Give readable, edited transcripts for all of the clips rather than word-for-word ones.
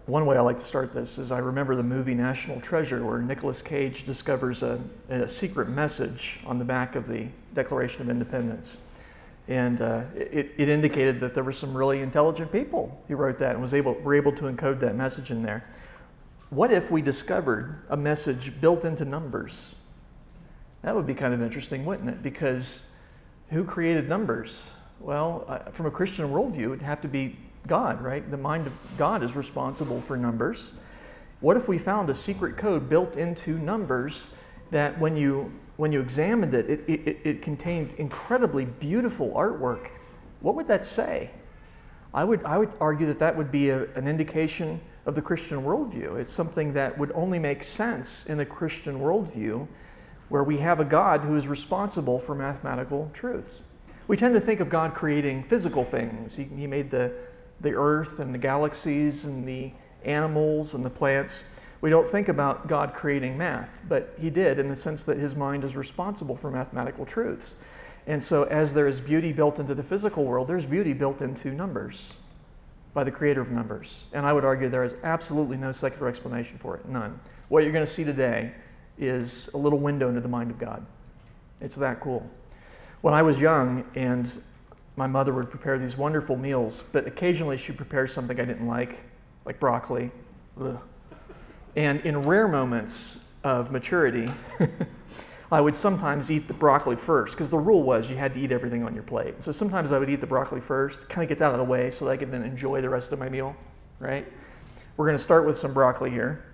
One way I like to start this is I remember the movie National Treasure, where Nicolas Cage discovers a secret message on the back of the Declaration of Independence. And it indicated that there were some really intelligent people who wrote that and were able to encode that message in there. What if we discovered a message built into numbers? That would be kind of interesting, wouldn't it? Because who created numbers? Well, from a Christian worldview, it'd have to be God, right? The mind of God is responsible for numbers. What if we found a secret code built into numbers that when you examined it, it contained incredibly beautiful artwork? What would that say? I would argue that would be an indication of the Christian worldview. It's something that would only make sense in a Christian worldview where we have a God who is responsible for mathematical truths. We tend to think of God creating physical things. He made the earth and the galaxies and the animals and the plants. We don't think about God creating math, but he did in the sense that his mind is responsible for mathematical truths. And so as there is beauty built into the physical world, there's beauty built into numbers by the creator of numbers. And I would argue there is absolutely no secular explanation for it, none. What you're going to see today is a little window into the mind of God. It's that cool. When I was young and my mother would prepare these wonderful meals, but occasionally she'd prepare something I didn't like broccoli. Ugh. And in rare moments of maturity, I would sometimes eat the broccoli first, because the rule was you had to eat everything on your plate. So sometimes I would eat the broccoli first, kind of get that out of the way so that I could then enjoy the rest of my meal, right? We're going to start with some broccoli here,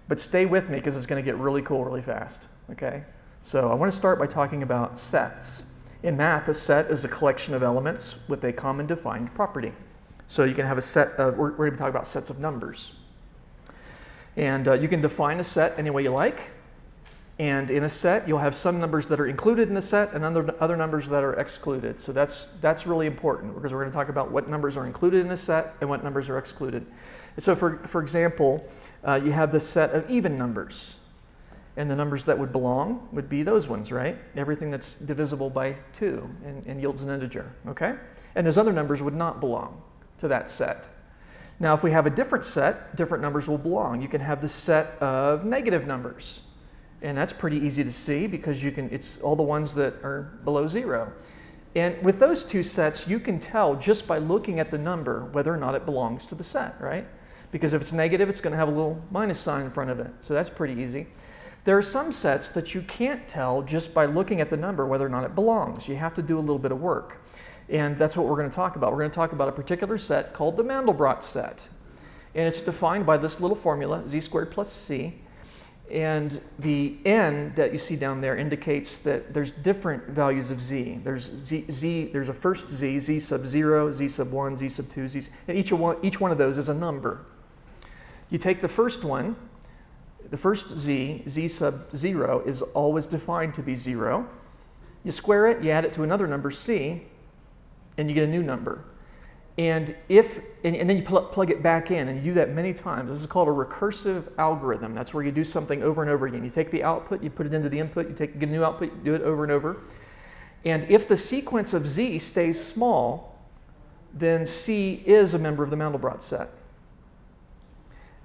but stay with me because it's going to get really cool really fast, okay? So I want to start by talking about sets. In math, a set is a collection of elements with a common defined property. So you can have a set of, we're going to talk about sets of numbers. And you can define a set any way you like. And in a set, you'll have some numbers that are included in the set and other numbers that are excluded. So that's really important because we're going to talk about what numbers are included in a set and what numbers are excluded. And so for example, you have the set of even numbers. And the numbers that would belong would be those ones, right? Everything that's divisible by 2 and yields an integer, okay? And those other numbers would not belong to that set. Now, if we have a different set, different numbers will belong. You can have the set of negative numbers. And that's pretty easy to see because it's all the ones that are below 0. And with those two sets, you can tell just by looking at the number whether or not it belongs to the set, right? Because if it's negative, it's going to have a little minus sign in front of it. So that's pretty easy. There are some sets that you can't tell just by looking at the number whether or not it belongs. You have to do a little bit of work. And that's what we're going to talk about. We're going to talk about a particular set called the Mandelbrot set. And it's defined by this little formula, z squared plus c. And the n that you see down there indicates that there's different values of z. There's there's a first z sub 0, z sub 1, z sub 2, and each one of those is a number. You take the first one. The first z sub 0, is always defined to be 0. You square it, you add it to another number, c, and you get a new number. And then you plug it back in, and you do that many times. This is called a recursive algorithm. That's where you do something over and over again. You take the output, you put it into the input, you get a new output, you do it over and over. And if the sequence of z stays small, then c is a member of the Mandelbrot set.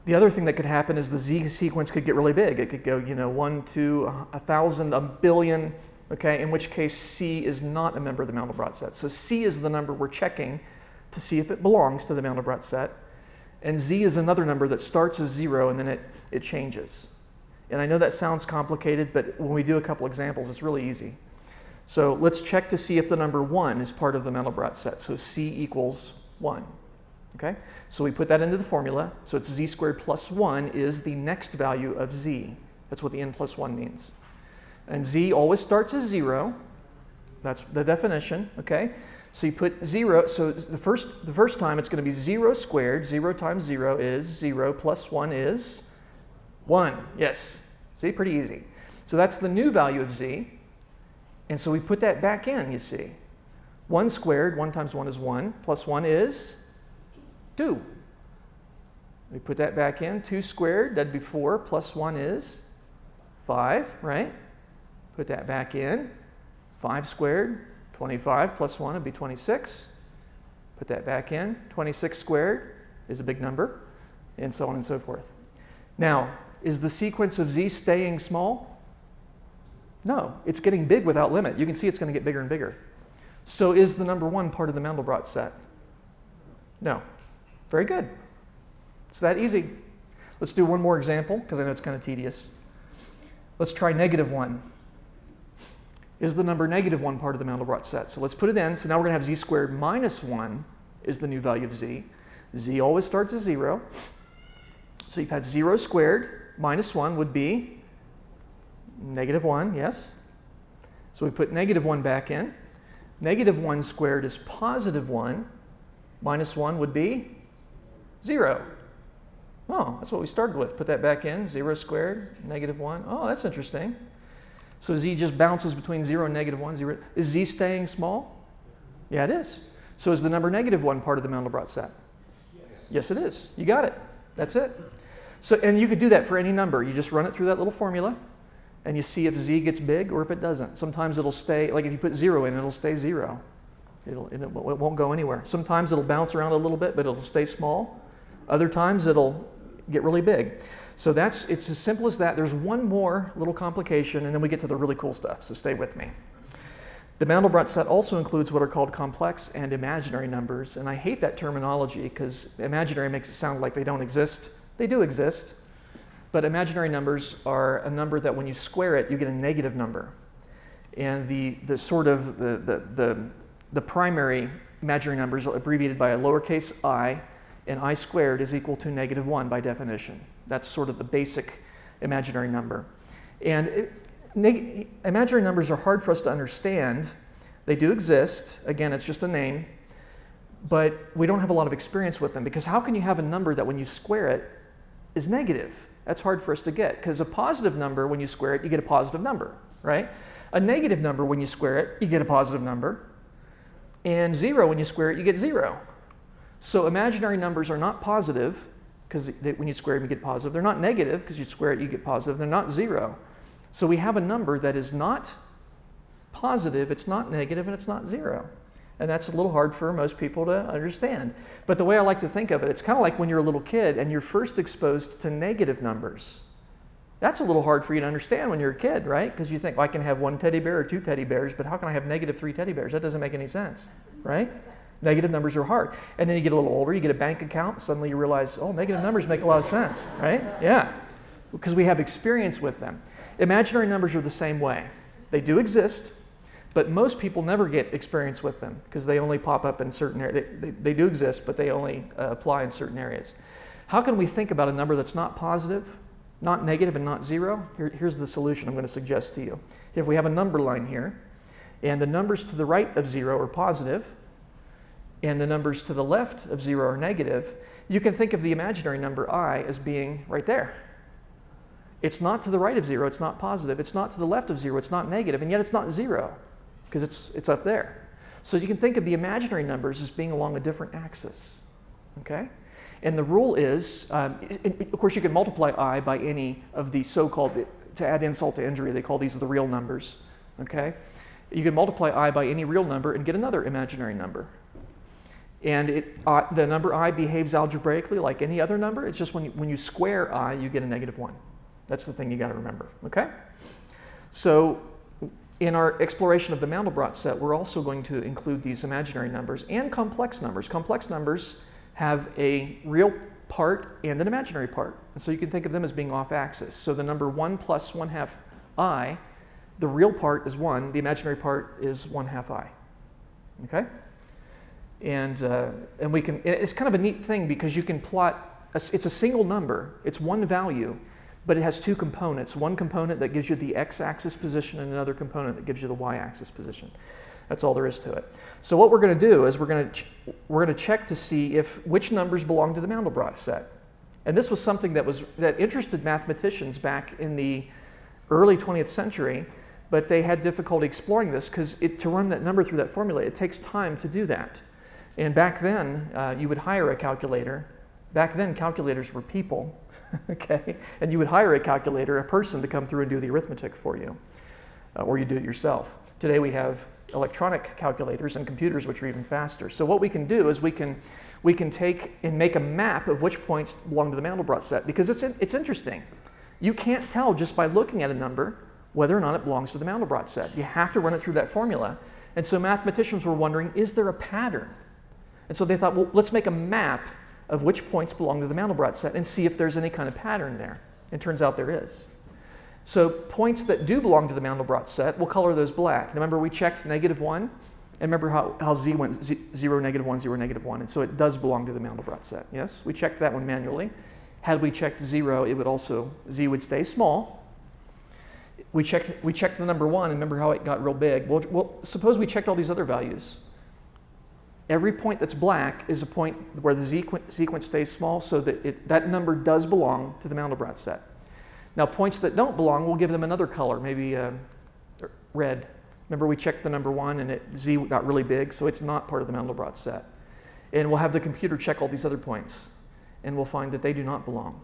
The other thing that could happen is the z sequence could get really big. It could go, 1 to 1,000, a billion, okay, in which case c is not a member of the Mandelbrot set. So c is the number we're checking to see if it belongs to the Mandelbrot set. And z is another number that starts as 0 and then it changes. And I know that sounds complicated, but when we do a couple examples, it's really easy. So let's check to see if the number 1 is part of the Mandelbrot set. So c equals 1. Okay, so we put that into the formula. So it's z squared plus 1 is the next value of z. That's what the n plus 1 means. And z always starts as 0. That's the definition, okay? So you put 0, so the first time it's going to be 0 squared. 0 times 0 is 0 plus 1 is 1. Yes, see, pretty easy. So that's the new value of z. And so we put that back in, you see. 1 squared, 1 times 1 is 1, plus 1 is 2. We put that back in. 2 squared, that'd be 4, plus 1 is 5, right? Put that back in. 5 squared, 25, plus 1 would be 26. Put that back in. 26 squared is a big number. and so on and so forth. Now, is the sequence of z staying small? No, it's getting big without limit. You can see it's going to get bigger and bigger. So is the number 1 part of the Mandelbrot set? No. Very good. It's that easy. Let's do one more example, because I know it's kind of tedious. Let's try -1. Is the number -1 part of the Mandelbrot set? So let's put it in. So now we're going to have z squared minus 1 is the new value of z. Z always starts as 0. So you've had 0 squared minus 1 would be -1, yes? So we put -1 back in. -1 squared is +1. Minus 1 would be 0. Oh, that's what we started with. Put that back in. 0 squared, -1. Oh, that's interesting. So z just bounces between 0 and -1. 0. Is z staying small? Yeah, it is. So is the number -1 part of the Mandelbrot set? Yes, it is. You got it. That's it. So, and you could do that for any number. You just run it through that little formula, and you see if z gets big or if it doesn't. Sometimes it'll stay, like if you put 0 in, it'll stay 0. It won't go anywhere. Sometimes it'll bounce around a little bit, but it'll stay small. Other times it'll get really big. So it's as simple as that. There's one more little complication, and then we get to the really cool stuff, so stay with me. The Mandelbrot set also includes what are called complex and imaginary numbers, and I hate that terminology because imaginary makes it sound like they don't exist. They do exist, but imaginary numbers are a number that when you square it, you get a negative number. And the primary imaginary numbers are abbreviated by a lowercase I, and I squared is equal to -1 by definition. That's sort of the basic imaginary number. And imaginary numbers are hard for us to understand. They do exist. Again, it's just a name. But we don't have a lot of experience with them, because how can you have a number that when you square it is negative? That's hard for us to get, because a positive number, when you square it, you get a positive number, right? A negative number, when you square it, you get a positive number. And 0, when you square it, you get 0. So imaginary numbers are not positive, because when you square them, you get positive. They're not negative, because you square it, you get positive. They're not 0. So we have a number that is not positive, it's not negative, and it's not 0. And that's a little hard for most people to understand. But the way I like to think of it, it's kind of like when you're a little kid and you're first exposed to negative numbers. That's a little hard for you to understand when you're a kid, right? Because you think, well, I can have 1 teddy bear or 2 teddy bears, but how can I have -3 teddy bears? That doesn't make any sense, right? Negative numbers are hard. And then you get a little older, you get a bank account, suddenly you realize, oh, negative numbers make a lot of sense, right? Yeah, because we have experience with them. Imaginary numbers are the same way. They do exist, but most people never get experience with them because they only pop up in certain areas. They do exist, but they only apply in certain areas. How can we think about a number that's not positive, not negative, and not 0? Here's the solution I'm going to suggest to you. If we have a number line here, and the numbers to the right of 0 are positive, and the numbers to the left of 0 are negative, you can think of the imaginary number I as being right there. It's not to the right of 0, it's not positive. It's not to the left of 0, it's not negative, and yet it's not 0, because it's up there. So you can think of the imaginary numbers as being along a different axis, okay? And the rule is, of course, you can multiply I by any of the so-called, to add insult to injury, they call these the real numbers, okay? You can multiply I by any real number and get another imaginary number. And the number I behaves algebraically like any other number. It's just when you square I, you get a -1. That's the thing you got to remember, okay? So in our exploration of the Mandelbrot set, we're also going to include these imaginary numbers and complex numbers. Complex numbers have a real part and an imaginary part. And so you can think of them as being off axis. So the number 1 plus 1/2 I, the real part is 1, the imaginary part is 1/2 I, okay? And we can, it's kind of a neat thing because you can plot, it's a single number, it's one value, but it has two components. One component that gives you the x-axis position and another component that gives you the y-axis position. That's all there is to it. So what we're going to do is we're going to check to see which numbers belong to the Mandelbrot set. And this was something that interested mathematicians back in the early 20th century, but they had difficulty exploring this because to run that number through that formula, it takes time to do that. And back then, you would hire a calculator. Back then, calculators were people, okay? And you would hire a calculator, a person, to come through and do the arithmetic for you, or you do it yourself. Today, we have electronic calculators and computers which are even faster. So what we can do is we can we can take and make a map of which points belong to the Mandelbrot set, because it's interesting. You can't tell just by looking at a number whether or not it belongs to the Mandelbrot set. You have to run it through that formula. And so mathematicians were wondering, is there a pattern? And so they thought, well, let's make a map of which points belong to the Mandelbrot set and see if there's any kind of pattern there. And it turns out there is. So points that do belong to the Mandelbrot set, we'll color those black. Now remember, we checked -1, and remember how z went 0, -1, 0, -1, and so it does belong to the Mandelbrot set, yes? We checked that one manually. Had we checked 0, it would also, z would stay small. We checked the number 1, and remember how it got real big. Well, suppose we checked all these other values. Every point that's black is a point where the sequence stays small, so that that number does belong to the Mandelbrot set. Now, points that don't belong, we'll give them another color, maybe red. Remember, we checked the number 1, and z got really big, so it's not part of the Mandelbrot set. And we'll have the computer check all these other points, and we'll find that they do not belong.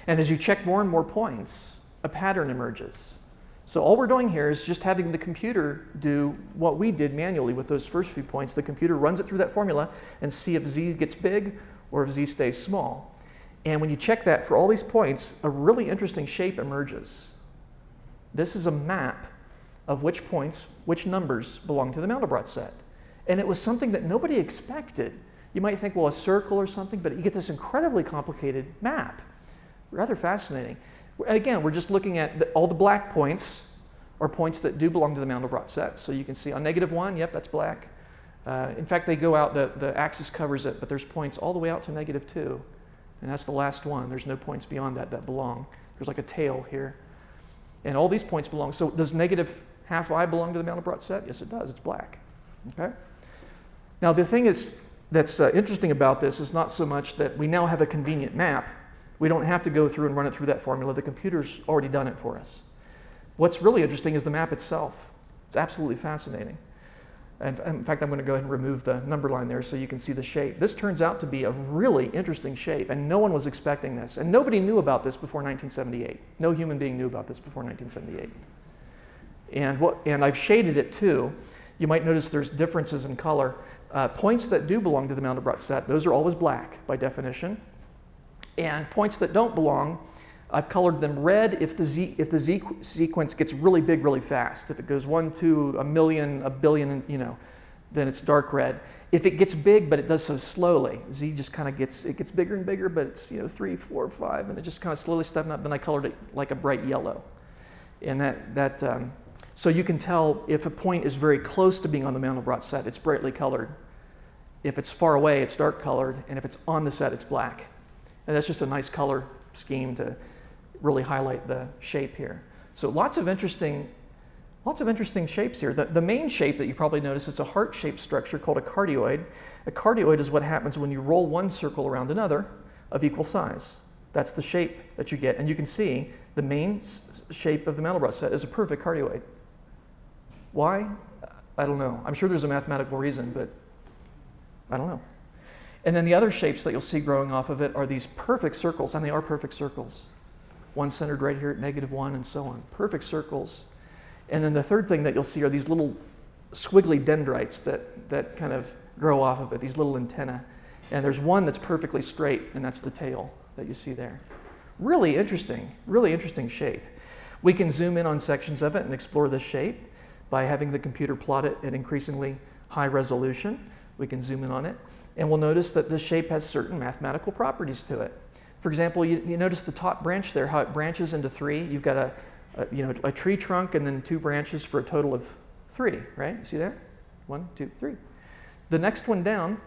And as you check more and more points, a pattern emerges. So all we're doing here is just having the computer do what we did manually with those first few points. The computer runs it through that formula and see if z gets big or if z stays small. And when you check that for all these points, a really interesting shape emerges. This is a map of which points, which numbers belong to the Mandelbrot set. And it was something that nobody expected. You might think, well, a circle or something, but you get this incredibly complicated map. Rather fascinating. And again, we're just looking at all the black points are points that do belong to the Mandelbrot set. So you can see on -1, yep, that's black. In fact, they go out, the axis covers it, but there's points all the way out to -2. And that's the last one. There's no points beyond that belong. There's like a tail here. And all these points belong. So does -12 I belong to the Mandelbrot set? Yes, it does. It's black. Okay? Now, the thing that's interesting about this is not so much that we now have a convenient map. We don't have to go through and run it through that formula. The computer's already done it for us. What's really interesting is the map itself. It's absolutely fascinating. And in fact, I'm going to go ahead and remove the number line there so you can see the shape. This turns out to be a really interesting shape, and no one was expecting this. And nobody knew about this before 1978. No human being knew about this before 1978. And I've shaded it too. You might notice there's differences in color. Points that do belong to the Mandelbrot set, those are always black by definition. And points that don't belong, I've colored them red if the z sequence gets really big really fast. If it goes 1 to a million, a billion, then it's dark red. If it gets big but it does so slowly, z just kind of gets bigger and bigger, but it's 3, 4, 5, and it just kind of slowly stepping up. Then I colored it like a bright yellow, and so you can tell if a point is very close to being on the Mandelbrot set, it's brightly colored. If it's far away, it's dark colored, and if it's on the set, it's black. And that's just a nice color scheme to really highlight the shape here. So lots of interesting shapes here. The main shape that you probably notice is a heart-shaped structure called a cardioid. A cardioid is what happens when you roll one circle around another of equal size. That's the shape that you get. And you can see the main shape of the Mandelbrot set is a perfect cardioid. Why? I don't know. I'm sure there's a mathematical reason, but I don't know. And then the other shapes that you'll see growing off of it are these perfect circles, and they are perfect circles. One centered right here at -1 and so on. Perfect circles. And then the third thing that you'll see are these little squiggly dendrites that kind of grow off of it, these little antennae. And there's one that's perfectly straight, and that's the tail that you see there. Really interesting shape. We can zoom in on sections of it and explore this shape by having the computer plot it at increasingly high resolution. We can zoom in on it, and we'll notice that this shape has certain mathematical properties to it. For example, you notice the top branch there, how it branches into 3. You've got a tree trunk and then 2 branches for a total of 3, right? You see there? 1, 2, 3. The next one down,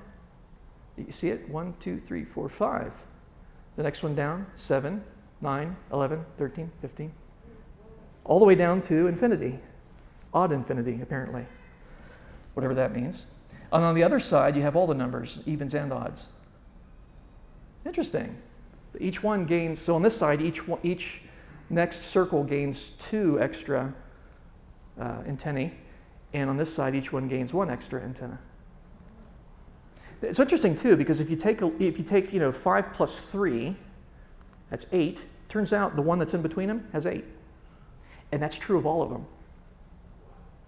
you see it? 1, 2, 3, 4, 5. The next one down, 7, 9, 11, 13, 15. All the way down to infinity. Odd infinity, apparently. Whatever that means. And on the other side, you have all the numbers, evens and odds. Interesting. Each one gains, so on this side, each next circle gains 2 extra antennae, and on this side, each one gains 1 extra antenna. It's interesting too, because if you take 5 plus 3, that's 8. Turns out the one that's in between them has 8, and that's true of all of them.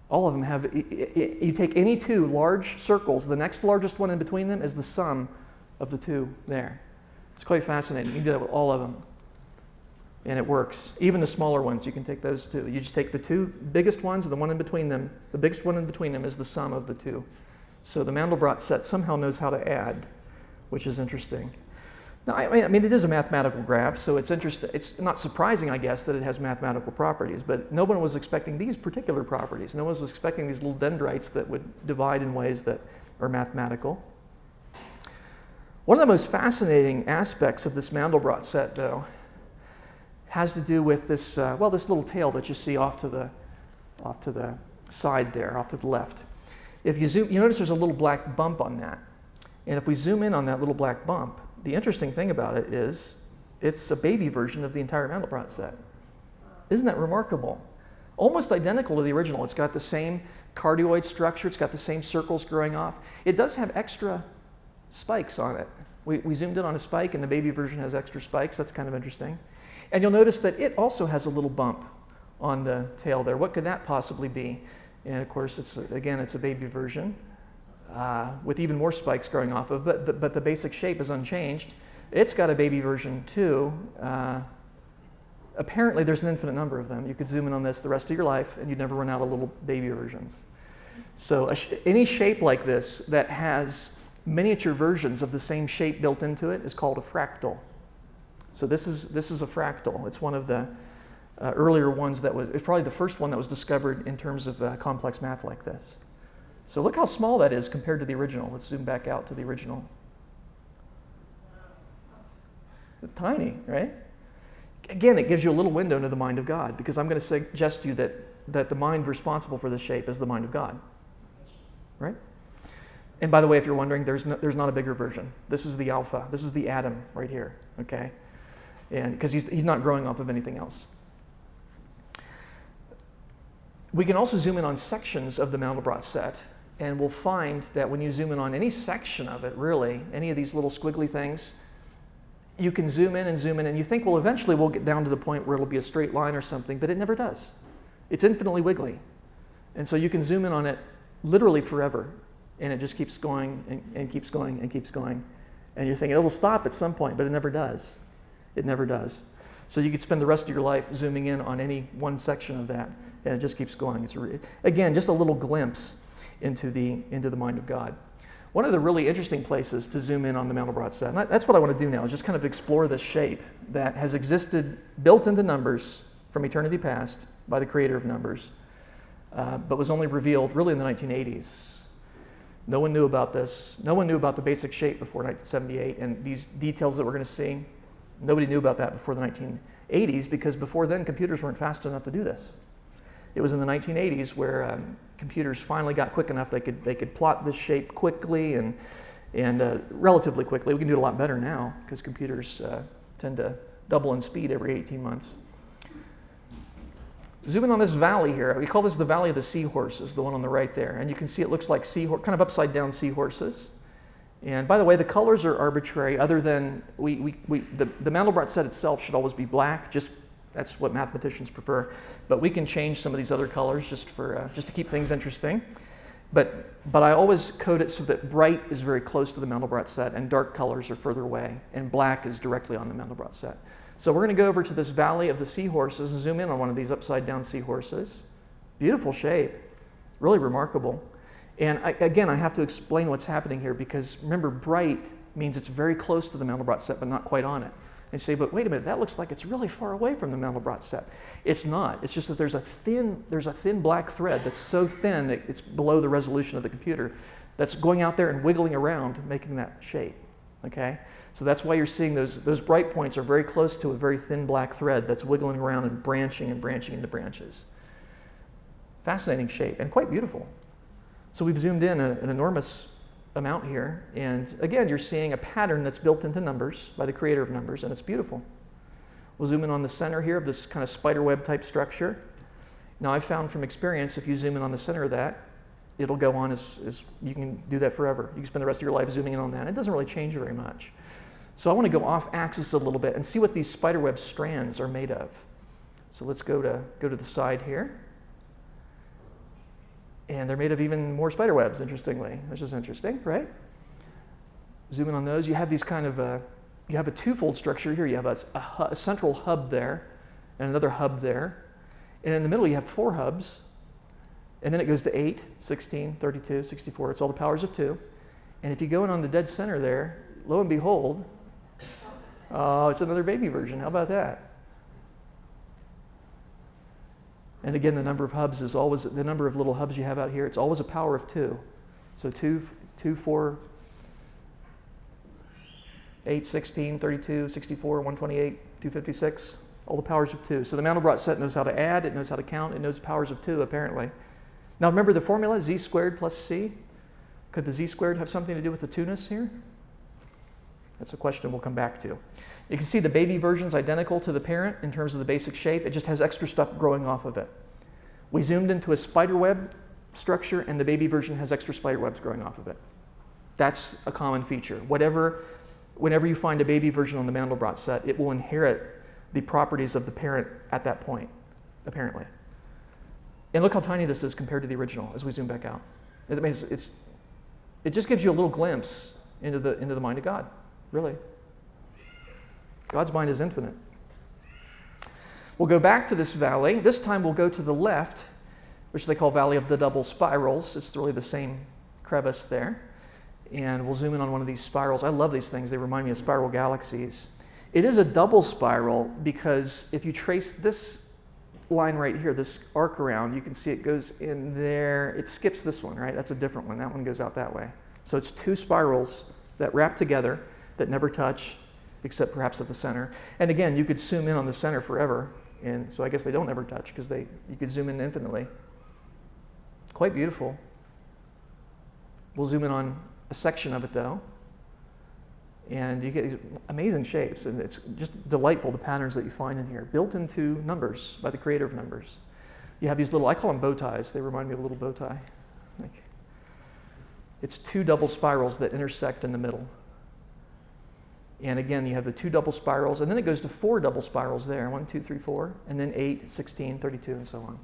All of them have. You take any 2 large circles, the next largest one in between them is the sum of the two there. It's quite fascinating. You can do that with all of them. And it works. Even the smaller ones, you can take those too. You just take the two biggest ones and the one in between them. The biggest one in between them is the sum of the two. So the Mandelbrot set somehow knows how to add, which is interesting. Now, I mean, it is a mathematical graph, so it's interesting. It's not surprising, I guess, that it has mathematical properties, but no one was expecting these particular properties. No one was expecting these little dendrites that would divide in ways that are mathematical. One of the most fascinating aspects of this Mandelbrot set, though, has to do with this, this little tail that you see off to the side there, off to the left. If you zoom, you notice there's a little black bump on that. And if we zoom in on that little black bump, the interesting thing about it is it's a baby version of the entire Mandelbrot set. Isn't that remarkable? Almost identical to the original. It's got the same cardioid structure. It's got the same circles growing off. It does have extra spikes on it. We zoomed in on a spike, and the baby version has extra spikes. That's kind of interesting. And you'll notice that it also has a little bump on the tail there. What could that possibly be? And of course, it's a baby version with even more spikes growing off of it, but the basic shape is unchanged. It's got a baby version too. Apparently, there's an infinite number of them. You could zoom in on this the rest of your life, and you'd never run out of little baby versions. So any shape like this that has miniature versions of the same shape built into it is called a fractal. So this is a fractal. It's one of the earlier ones it's probably the first one that was discovered in terms of complex math like this. So look how small that is compared to the original. Let's zoom back out to the original. Tiny, right? Again, it gives you a little window into the mind of God, because I'm going to suggest to you that the mind responsible for this shape is the mind of God, right? And by the way, if you're wondering, there's not a bigger version. This is the alpha. This is the atom right here, okay? And because he's not growing off of anything else. We can also zoom in on sections of the Mandelbrot set, and we'll find that when you zoom in on any section of it, really, any of these little squiggly things, you can zoom in, and you think, well, eventually we'll get down to the point where it'll be a straight line or something, but it never does. It's infinitely wiggly. And so you can zoom in on it literally forever, and it just keeps going and keeps going and keeps going. And you're thinking it'll stop at some point, but it never does. It never does. So you could spend the rest of your life zooming in on any one section of that, and it just keeps going. It's again, just a little glimpse into the mind of God. One of the really interesting places to zoom in on the Mandelbrot set, and that's what I want to do now, is just kind of explore this shape that has existed built into numbers from eternity past by the creator of numbers, but was only revealed really in the 1980s. No one knew about this. No one knew about the basic shape before 1978, and these details that we're going to see, nobody knew about that before the 1980s, because before then computers weren't fast enough to do this. It was in the 1980s where computers finally got quick enough they could plot this shape quickly and relatively quickly. We can do it a lot better now because computers tend to double in speed every 18 months. Zoom in on this valley here. We call this the Valley of the Seahorses, the one on the right there. And you can see it looks like kind of upside down seahorses. And by the way, the colors are arbitrary, other than the Mandelbrot set itself should always be black. That's what mathematicians prefer. But we can change some of these other colors just to keep things interesting. But I always code it so that bright is very close to the Mandelbrot set and dark colors are further away, and black is directly on the Mandelbrot set. So we're going to go over to this Valley of the Seahorses and zoom in on one of these upside down seahorses. Beautiful shape, really remarkable. And again, I have to explain what's happening here, because remember, bright means it's very close to the Mandelbrot set but not quite on it. And you say, but wait a minute, that looks like it's really far away from the Mandelbrot set. It's not. It's just that there's a thin black thread that's so thin that it's below the resolution of the computer that's going out there and wiggling around, making that shape. Okay? So that's why you're seeing those bright points are very close to a very thin black thread that's wiggling around and branching into branches. Fascinating shape and quite beautiful. So we've zoomed in an enormous amount here, and again, you're seeing a pattern that's built into numbers by the creator of numbers, and it's beautiful. We'll zoom in on the center here of this kind of spiderweb type structure. Now, I've found from experience, if you zoom in on the center of that, it'll go on as you can do that forever. You can spend the rest of your life zooming in on that. It doesn't really change very much. So I want to go off axis a little bit and see what these spiderweb strands are made of. So let's go to the side here. And they're made of even more spider webs, interestingly, which is interesting, right? Zoom in on those. You have these kind of, you have a twofold structure here. You have a central hub there and another hub there. And in the middle, you have 4 hubs. And then it goes to 8, 16, 32, 64. It's all the powers of 2. And if you go in on the dead center there, lo and behold, oh, it's another baby version. How about that? And again, the number of hubs is always, the number of little hubs you have out here, it's always a power of 2. So 2, 4, 8, 16, 32, 64, 128, 256, all the powers of 2. So the Mandelbrot set knows how to add, it knows how to count, it knows powers of 2, apparently. Now remember the formula, z squared plus c? Could the z squared have something to do with the 2-ness here? That's a question we'll come back to. You can see the baby version's identical to the parent in terms of the basic shape. It just has extra stuff growing off of it. We zoomed into a spider web structure, and the baby version has extra spider webs growing off of it. That's a common feature. Whenever you find a baby version on the Mandelbrot set, it will inherit the properties of the parent at that point, apparently. And look how tiny this is compared to the original as we zoom back out. I mean, it just gives you a little glimpse into the mind of God, really. God's mind is infinite. We'll go back to this valley. This time we'll go to the left, which they call Valley of the Double Spirals. It's really the same crevice there. And we'll zoom in on one of these spirals. I love these things. They remind me of spiral galaxies. It is a double spiral because if you trace this line right here, this arc around, you can see it goes in there. It skips this one, right? That's a different one. That one goes out that way. So it's 2 spirals that wrap together that never touch, except perhaps at the center. And again, you could zoom in on the center forever. And so I guess they don't ever touch because you could zoom in infinitely. Quite beautiful. We'll zoom in on a section of it though. And you get these amazing shapes, and it's just delightful, the patterns that you find in here, built into numbers by the creator of numbers. You have these little, I call them bow ties. They remind me of a little bow tie. It's 2 double spirals that intersect in the middle. And again, you have the 2 double spirals, and then it goes to 4 double spirals there, 1, 2, 3, 4, and then 8, 16, 32, and so on.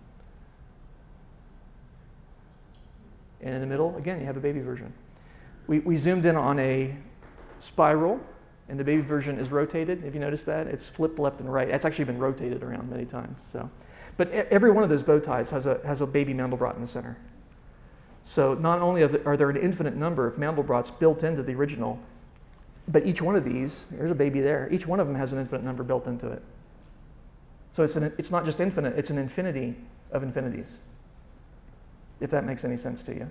And in the middle, again, you have a baby version. We zoomed in on a spiral, and the baby version is rotated. Have you noticed that? It's flipped left and right. It's actually been rotated around many times. So, but every one of those bow ties has a baby Mandelbrot in the center. So not only are there an infinite number of Mandelbrots built into the original, but each one of these, there's a baby there, each one of them has an infinite number built into it. So it's not just infinite, it's an infinity of infinities, if that makes any sense to you.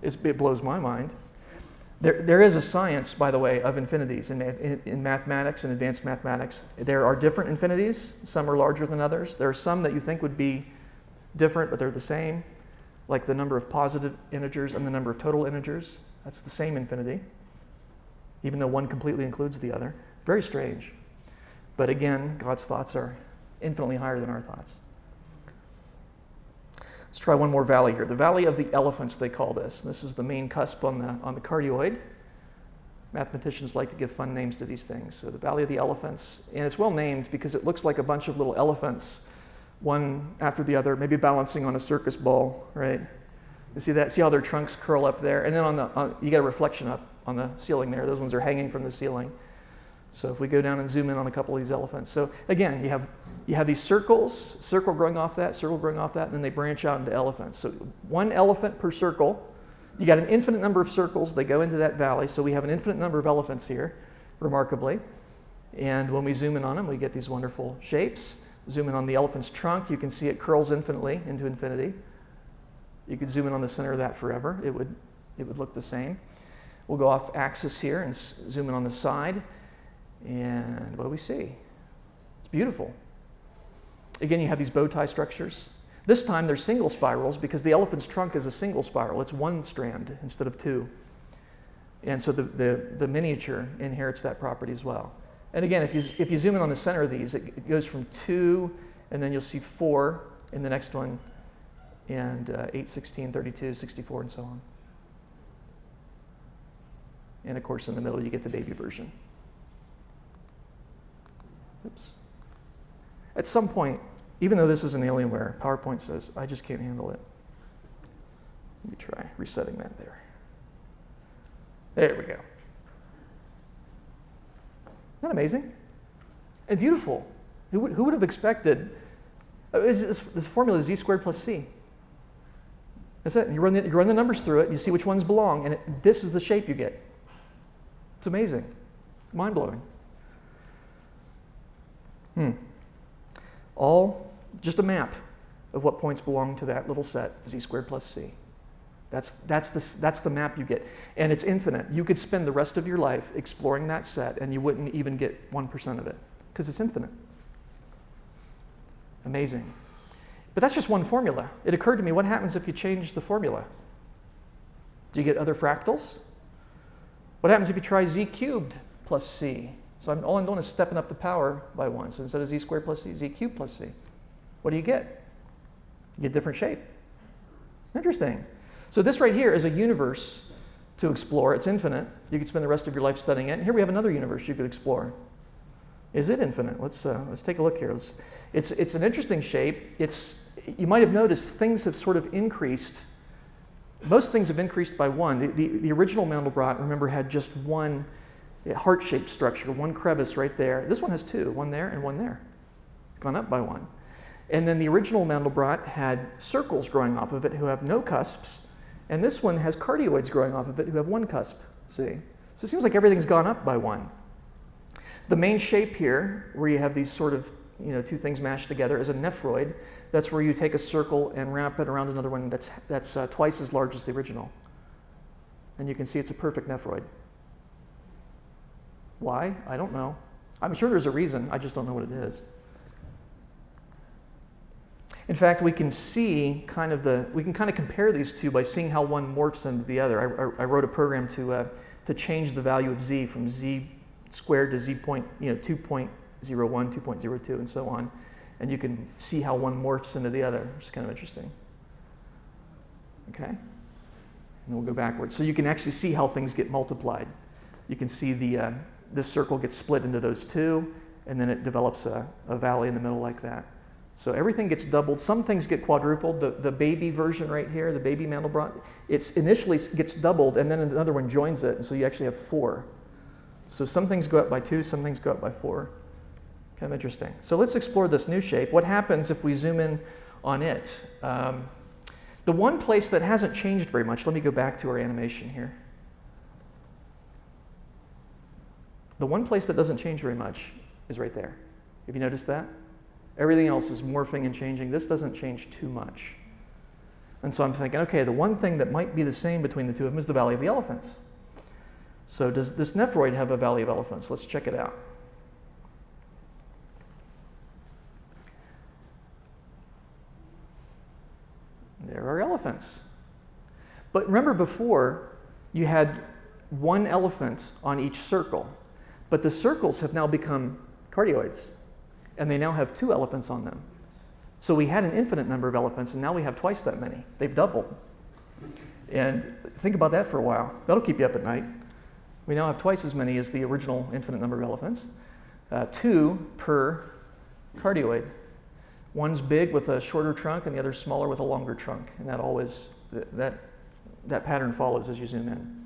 It blows my mind. There is a science, by the way, of infinities in mathematics and advanced mathematics. There are different infinities. Some are larger than others. There are some that you think would be different, but they're the same, like the number of positive integers and the number of total integers. That's the same infinity, even though one completely includes the other. Very strange. But again, God's thoughts are infinitely higher than our thoughts. Let's try one more valley here. The Valley of the Elephants, they call this. This is the main cusp on the cardioid. Mathematicians like to give fun names to these things. So the Valley of the Elephants, and it's well named because it looks like a bunch of little elephants, one after the other, maybe balancing on a circus ball, right? You see that? See how their trunks curl up there? And then you get a reflection up on the ceiling there. Those ones are hanging from the ceiling. So if we go down and zoom in on a couple of these elephants. So again, you have these circles, circle growing off that, and then they branch out into elephants. So 1 elephant per circle. You got an infinite number of circles. They go into that valley. So we have an infinite number of elephants here, remarkably. And when we zoom in on them, we get these wonderful shapes. Zoom in on the elephant's trunk. You can see it curls infinitely into infinity. You could zoom in on the center of that forever. It would look the same. We'll go off axis here and zoom in on the side. And what do we see? It's beautiful. Again, you have these bow tie structures. This time they're single spirals because the elephant's trunk is a single spiral. It's 1 strand instead of 2. And so the miniature inherits that property as well. And again, if you zoom in on the center of these, it goes from 2, and then you'll see 4 in the next one, and 8, 16, 32, 64, and so on. And of course, in the middle, you get the baby version. Oops. At some point, even though this is an Alienware, PowerPoint says, I just can't handle it. Let me try resetting that there. There we go. that amazing? And beautiful. Who would have expected? This formula is z squared plus c. That's it. You run the numbers through it, you see which ones belong, and this is the shape you get. It's amazing. Mind-blowing. All just a map of what points belong to that little set, z squared plus c. That's the map you get. And it's infinite. You could spend the rest of your life exploring that set, and you wouldn't even get 1% of it, because it's infinite. Amazing. But that's just one formula. It occurred to me, what happens if you change the formula? Do you get other fractals? What happens if you try z cubed plus c? So all I'm doing is stepping up the power by 1. So instead of z squared plus c, z cubed plus c. What do you get? You get a different shape. Interesting. So this right here is a universe to explore. It's infinite. You could spend the rest of your life studying it. And here we have another universe you could explore. Is it infinite? Let's take a look here. It's an interesting shape. You might have noticed things have sort of increased. Most things have increased by 1. The original Mandelbrot, remember, had just one heart-shaped structure, one crevice right there. This one has 2, one there and one there. Gone up by 1. And then the original Mandelbrot had circles growing off of it who have no cusps. And this one has cardioids growing off of it who have 1 cusp. See? So it seems like everything's gone up by 1. The main shape here, where you have these sort of 2 things mashed together, is a nephroid. That's where you take a circle and wrap it around another one that's twice as large as the original. And you can see it's a perfect nephroid. Why? I don't know. I'm sure there's a reason. I just don't know what it is. In fact, we can see we can compare these two by seeing how one morphs into the other. I wrote a program to change the value of z from z squared to z point, 2.01, 2.02, and so on. And you can see how one morphs into the other, which is kind of interesting. Okay? And then we'll go backwards. So you can actually see how things get multiplied. You can see this circle gets split into those 2, and then it develops a valley in the middle like that. So everything gets doubled. Some things get quadrupled. The baby version right here, the baby Mandelbrot, it initially gets doubled, and then another one joins it, and so you actually have 4. So some things go up by 2, some things go up by 4. Kind of interesting. So let's explore this new shape. What happens if we zoom in on it? The one place that hasn't changed very much, let me go back to our animation here. The one place that doesn't change very much is right there. Have you noticed that? Everything else is morphing and changing. This doesn't change too much. And so I'm thinking, okay, the one thing that might be the same between the two of them is the Valley of the Elephants. So does this nephroid have a Valley of Elephants? Let's check it out. There are elephants. But remember before, you had 1 elephant on each circle. But the circles have now become cardioids, and they now have 2 elephants on them. So we had an infinite number of elephants, and now we have twice that many. They've doubled. And think about that for a while. That'll keep you up at night. We now have twice as many as the original infinite number of elephants. 2 per cardioid. One's big with a shorter trunk, and the other's smaller with a longer trunk. And that pattern follows as you zoom in.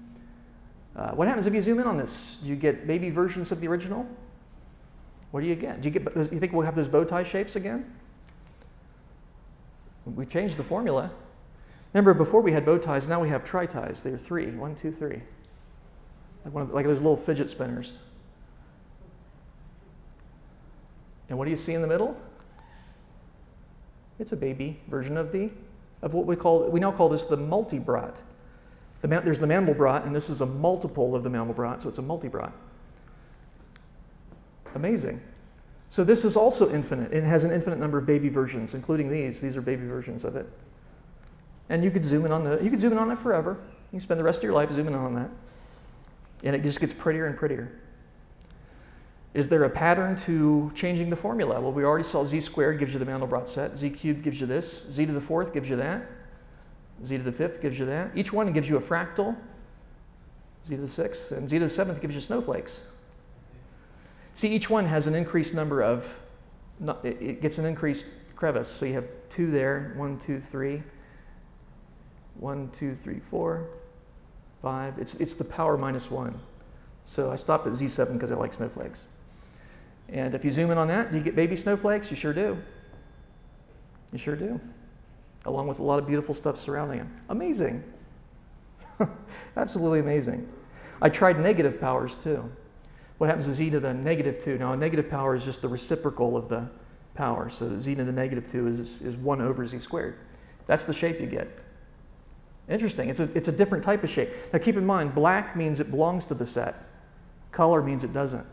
What happens if you zoom in on this? Do you get baby versions of the original? What do you get? You think we'll have those bow tie shapes again? We changed the formula. Remember, before we had bow ties, now we have tri-ties. They're 3. 1, 2, 3. Like those little fidget spinners. And what do you see in the middle? It's a baby version of what we now call this the multibrot. There's the Mandelbrot, and this is a multiple of the Mandelbrot, so it's a multibrot. Amazing. So this is also infinite. It has an infinite number of baby versions, including these. These are baby versions of it. And you could zoom in on it forever. You can spend the rest of your life zooming in on that. And it just gets prettier and prettier. Is there a pattern to changing the formula? Well, we already saw z squared gives you the Mandelbrot set. Z cubed gives you this. Z to the 4th gives you that. Z to the 5th gives you that. Each one gives you a fractal. Z to the 6th. And Z to the 7th gives you snowflakes. See, each one has an increased number of, it gets an increased crevice. So you have 2 there, 1, 2, 3. 1, 2, 3, 4, 5. It's the power minus 1. So I stopped at Z7 because I like snowflakes. And if you zoom in on that, do you get baby snowflakes? You sure do. You sure do. Along with a lot of beautiful stuff surrounding them. Amazing. Absolutely amazing. I tried negative powers too. What happens is e to the negative 2. Now, a negative power is just the reciprocal of the power. So z to the negative 2 is 1 over z squared. That's the shape you get. Interesting. It's a different type of shape. Now, keep in mind, black means it belongs to the set. Color means it doesn't.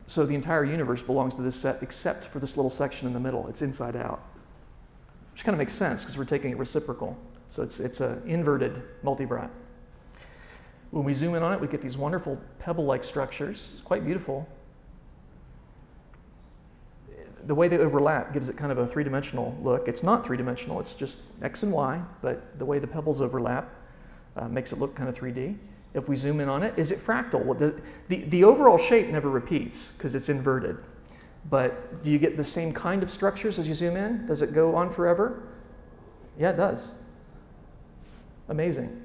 So the entire universe belongs to this set except for this little section in the middle. It's inside out. Which kind of makes sense because we're taking it reciprocal. So it's an inverted multivrat. When we zoom in on it, we get these wonderful pebble-like structures. It's quite beautiful. The way they overlap gives it kind of a three-dimensional look. It's not three-dimensional, it's just X and Y, but the way the pebbles overlap makes it look kind of 3D. If we zoom in on it, is it fractal? Well, the overall shape never repeats because it's inverted. But do you get the same kind of structures as you zoom in? Does it go on forever? Yeah, it does. Amazing.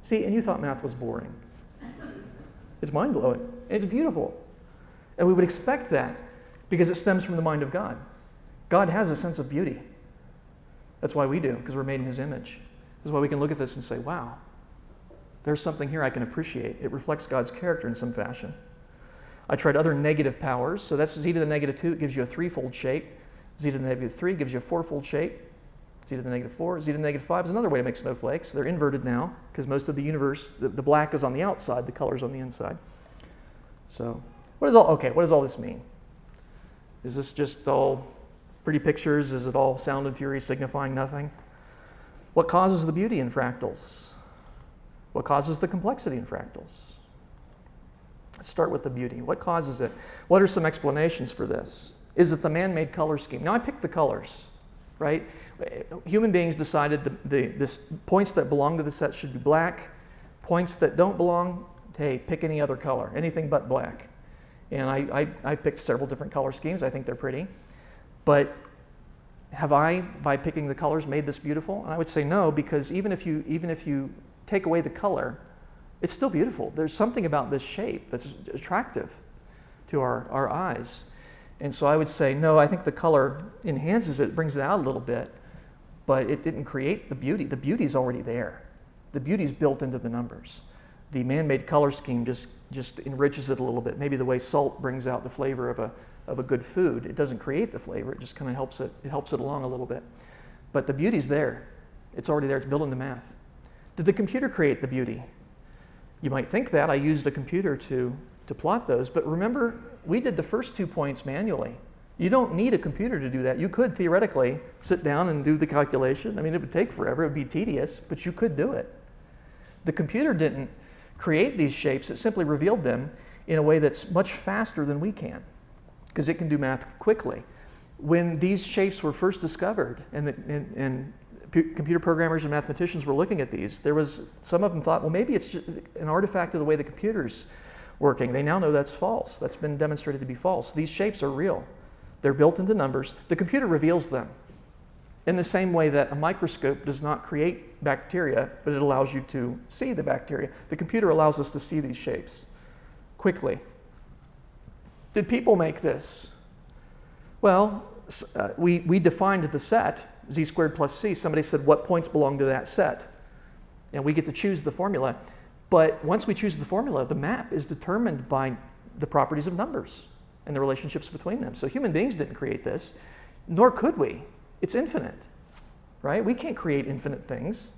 See, and you thought math was boring. It's mind-blowing. It's beautiful. And we would expect that because it stems from the mind of God. God has a sense of beauty. That's why we do, because we're made in his image. That's why we can look at this and say, wow, there's something here I can appreciate. It reflects God's character in some fashion. I tried other negative powers. So that's z to the negative 2. It gives you a threefold shape. Z to the negative 3 gives you a fourfold shape. Z to the negative 4, z to the negative 5 is another way to make snowflakes. They're inverted now because most of the universe, the black is on the outside, the color's on the inside. So what does all this mean? Is this just all pretty pictures? Is it all sound and fury signifying nothing? What causes the beauty in fractals? What causes the complexity in fractals? Let's start with the beauty. What causes it? What are some explanations for this? Is it the man-made color scheme? Now I picked the colors, right? Human beings decided the points that belong to the set should be black. Points that don't belong, hey, pick any other color, anything but black. And I picked several different color schemes. I think they're pretty. But have I, by picking the colors, made this beautiful? And I would say no, because even if you take away the color, it's still beautiful. There's something about this shape that's attractive to our eyes. And so I would say, no, I think the color enhances it, brings it out a little bit, but it didn't create the beauty. The beauty's already there. The beauty's built into the numbers. The man-made color scheme just enriches it a little bit. Maybe the way salt brings out the flavor of a good food. It doesn't create the flavor, it just kind of helps it along a little bit. But the beauty's there. It's already there, it's built into math. Did the computer create the beauty? You might think that. I used a computer to plot those, but remember, we did the first 2 points manually. You don't need a computer to do that. You could theoretically sit down and do the calculation. I mean, it would take forever, it would be tedious, but you could do it. The computer didn't create these shapes, it simply revealed them in a way that's much faster than we can, because it can do math quickly. When these shapes were first discovered, and computer programmers and mathematicians were looking at these, some of them thought, well, maybe it's just an artifact of the way the computer's working. They now know that's false. That's been demonstrated to be false. These shapes are real. They're built into numbers. The computer reveals them in the same way that a microscope does not create bacteria, but it allows you to see the bacteria. The computer allows us to see these shapes quickly. Did people make this? Well, we defined the set, z squared plus c. Somebody said, what points belong to that set? And we get to choose the formula. But once we choose the formula, the map is determined by the properties of numbers and the relationships between them. So human beings didn't create this, nor could we. It's infinite, right? We can't create infinite things.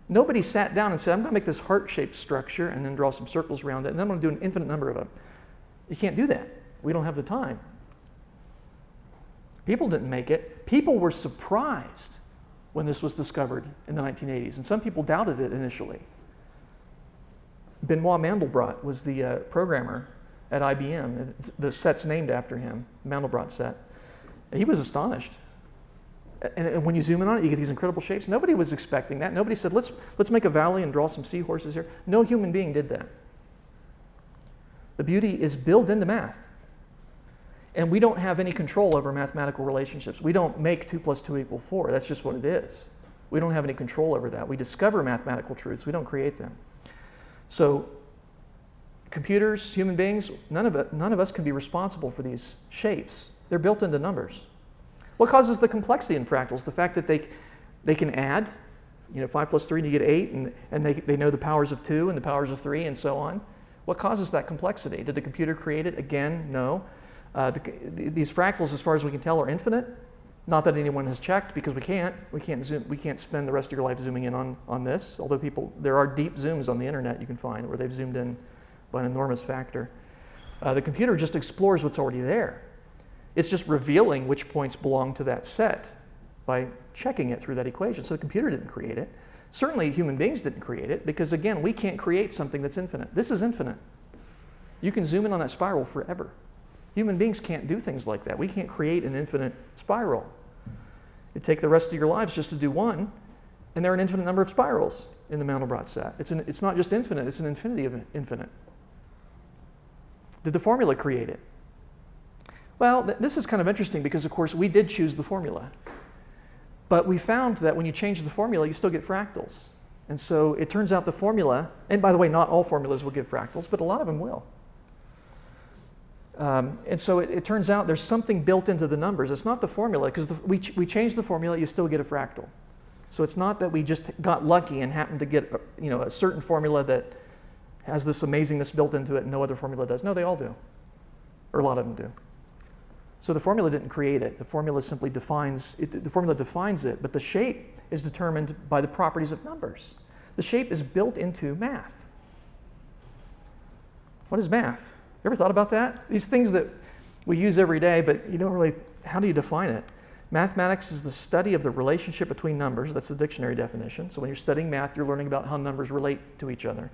Nobody sat down and said, I'm going to make this heart-shaped structure and then draw some circles around it, and then I'm going to do an infinite number of them. You can't do that. We don't have the time. People didn't make it. People were surprised when this was discovered in the 1980s, and some people doubted it initially. Benoit Mandelbrot was the programmer at IBM. The set's named after him, Mandelbrot Set. He was astonished. And when you zoom in on it, you get these incredible shapes. Nobody was expecting that. Nobody said, let's make a valley and draw some seahorses here. No human being did that. The beauty is built into math. And we don't have any control over mathematical relationships. We don't make 2 + 2 = 4. That's just what it is. We don't have any control over that. We discover mathematical truths. We don't create them. So Computers, human beings, none of us can be responsible for these shapes. They're built into numbers. What causes the complexity in fractals? The fact that they can add, 5 plus 3 and you get 8, and they know the powers of 2 and the powers of 3 and so on. What causes that complexity? Did the computer create it? Again, no. These fractals, as far as we can tell, are infinite. Not that anyone has checked, because we can't spend the rest of your life zooming in on this, although there are deep zooms on the internet you can find where they've zoomed in by an enormous factor. The computer just explores what's already there. It's just revealing which points belong to that set by checking it through that equation. So the computer didn't create it. Certainly human beings didn't create it, because again, we can't create something that's infinite. This is infinite. You can zoom in on that spiral forever. Human beings can't do things like that. We can't create an infinite spiral. It'd take the rest of your lives just to do one, and there are an infinite number of spirals in the Mandelbrot set. It's not just infinite, it's an infinity of infinite. Did the formula create it? Well, this is kind of interesting because, of course, we did choose the formula. But we found that when you change the formula, you still get fractals. And so it turns out the formula, and by the way, not all formulas will give fractals, but a lot of them will. And so it turns out there's something built into the numbers. It's not the formula, because we changed the formula, you still get a fractal. So it's not that we just got lucky and happened to get a certain formula that has this amazingness built into it and no other formula does. No, they all do, or a lot of them do. So the formula didn't create it. The formula simply defines it. The formula defines it, but the shape is determined by the properties of numbers. The shape is built into math. What is math? You ever thought about that? These things that we use every day, but you don't really, how do you define it? Mathematics is the study of the relationship between numbers. That's the dictionary definition. So when you're studying math, you're learning about how numbers relate to each other.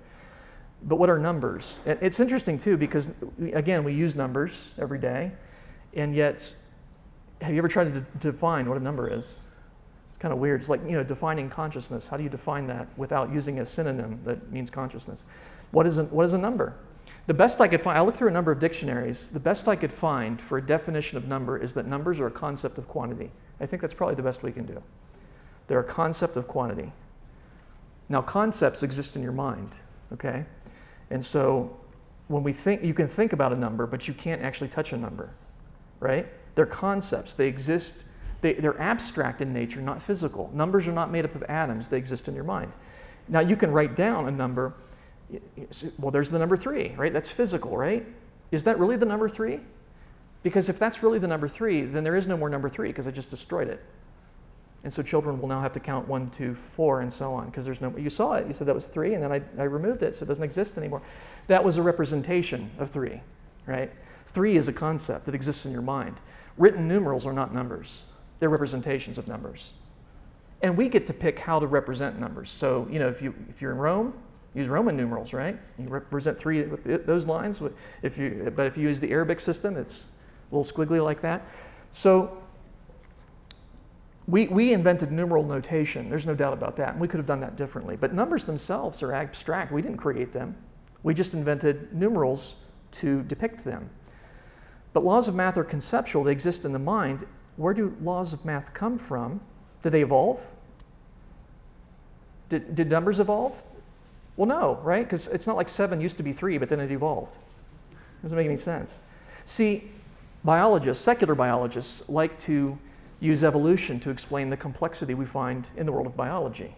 But what are numbers? It's interesting too, because again, we use numbers every day, and yet, have you ever tried to define what a number is? It's kind of weird. It's like, defining consciousness. How do you define that without using a synonym that means consciousness? What is a number? The best I could find, I looked through a number of dictionaries, the best I could find for a definition of number is that numbers are a concept of quantity. I think that's probably the best we can do. They're a concept of quantity. Now, concepts exist in your mind, okay? And so when we think, you can think about a number, but you can't actually touch a number, right? They're concepts. They exist, they're abstract in nature, not physical. Numbers are not made up of atoms. They exist in your mind. Now, you can write down a number. Well, there's the number 3, right? That's physical, right? Is that really the number 3? Because if that's really the number 3, then there is no more number 3 because I just destroyed it. And so children will now have to count 1, 2, 4, and so on, because there's no, you saw it, you said that was 3, and then I removed it, so it doesn't exist anymore. That was a representation of 3, right? 3 is a concept that exists in your mind. Written numerals are not numbers. They're representations of numbers. And we get to pick how to represent numbers. So, if you're in Rome, use Roman numerals, right? You represent 3 with those lines. But if you use the Arabic system, it's a little squiggly like that. So we invented numeral notation. There's no doubt about that. And we could have done that differently. But numbers themselves are abstract. We didn't create them. We just invented numerals to depict them. But laws of math are conceptual. They exist in the mind. Where do laws of math come from? Did they evolve? Did numbers evolve? Well, no, right? Because it's not like 7 used to be 3, but then it evolved. Doesn't make any sense. See, biologists, secular biologists, like to use evolution to explain the complexity we find in the world of biology.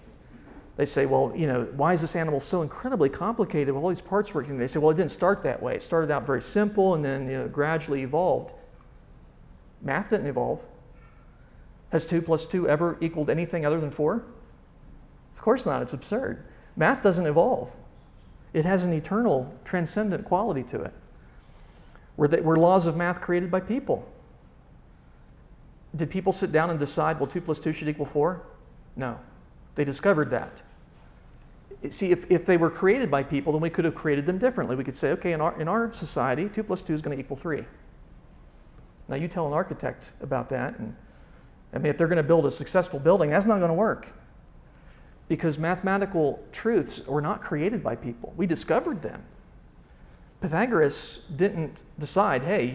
They say, well, why is this animal so incredibly complicated with all these parts working? They say, well, it didn't start that way. It started out very simple and then gradually evolved. Math didn't evolve. Has 2 plus 2 ever equaled anything other than 4? Of course not. It's absurd. Math doesn't evolve. It has an eternal, transcendent quality to it. Were laws of math created by people? Did people sit down and decide, well, 2 plus 2 should equal 4? No. They discovered that. See, if they were created by people, then we could have created them differently. We could say, okay, in our society, 2 plus 2 is going to equal 3. Now, you tell an architect about that, and if they're going to build a successful building, that's not going to work. Because mathematical truths were not created by people. We discovered them. Pythagoras didn't decide, hey,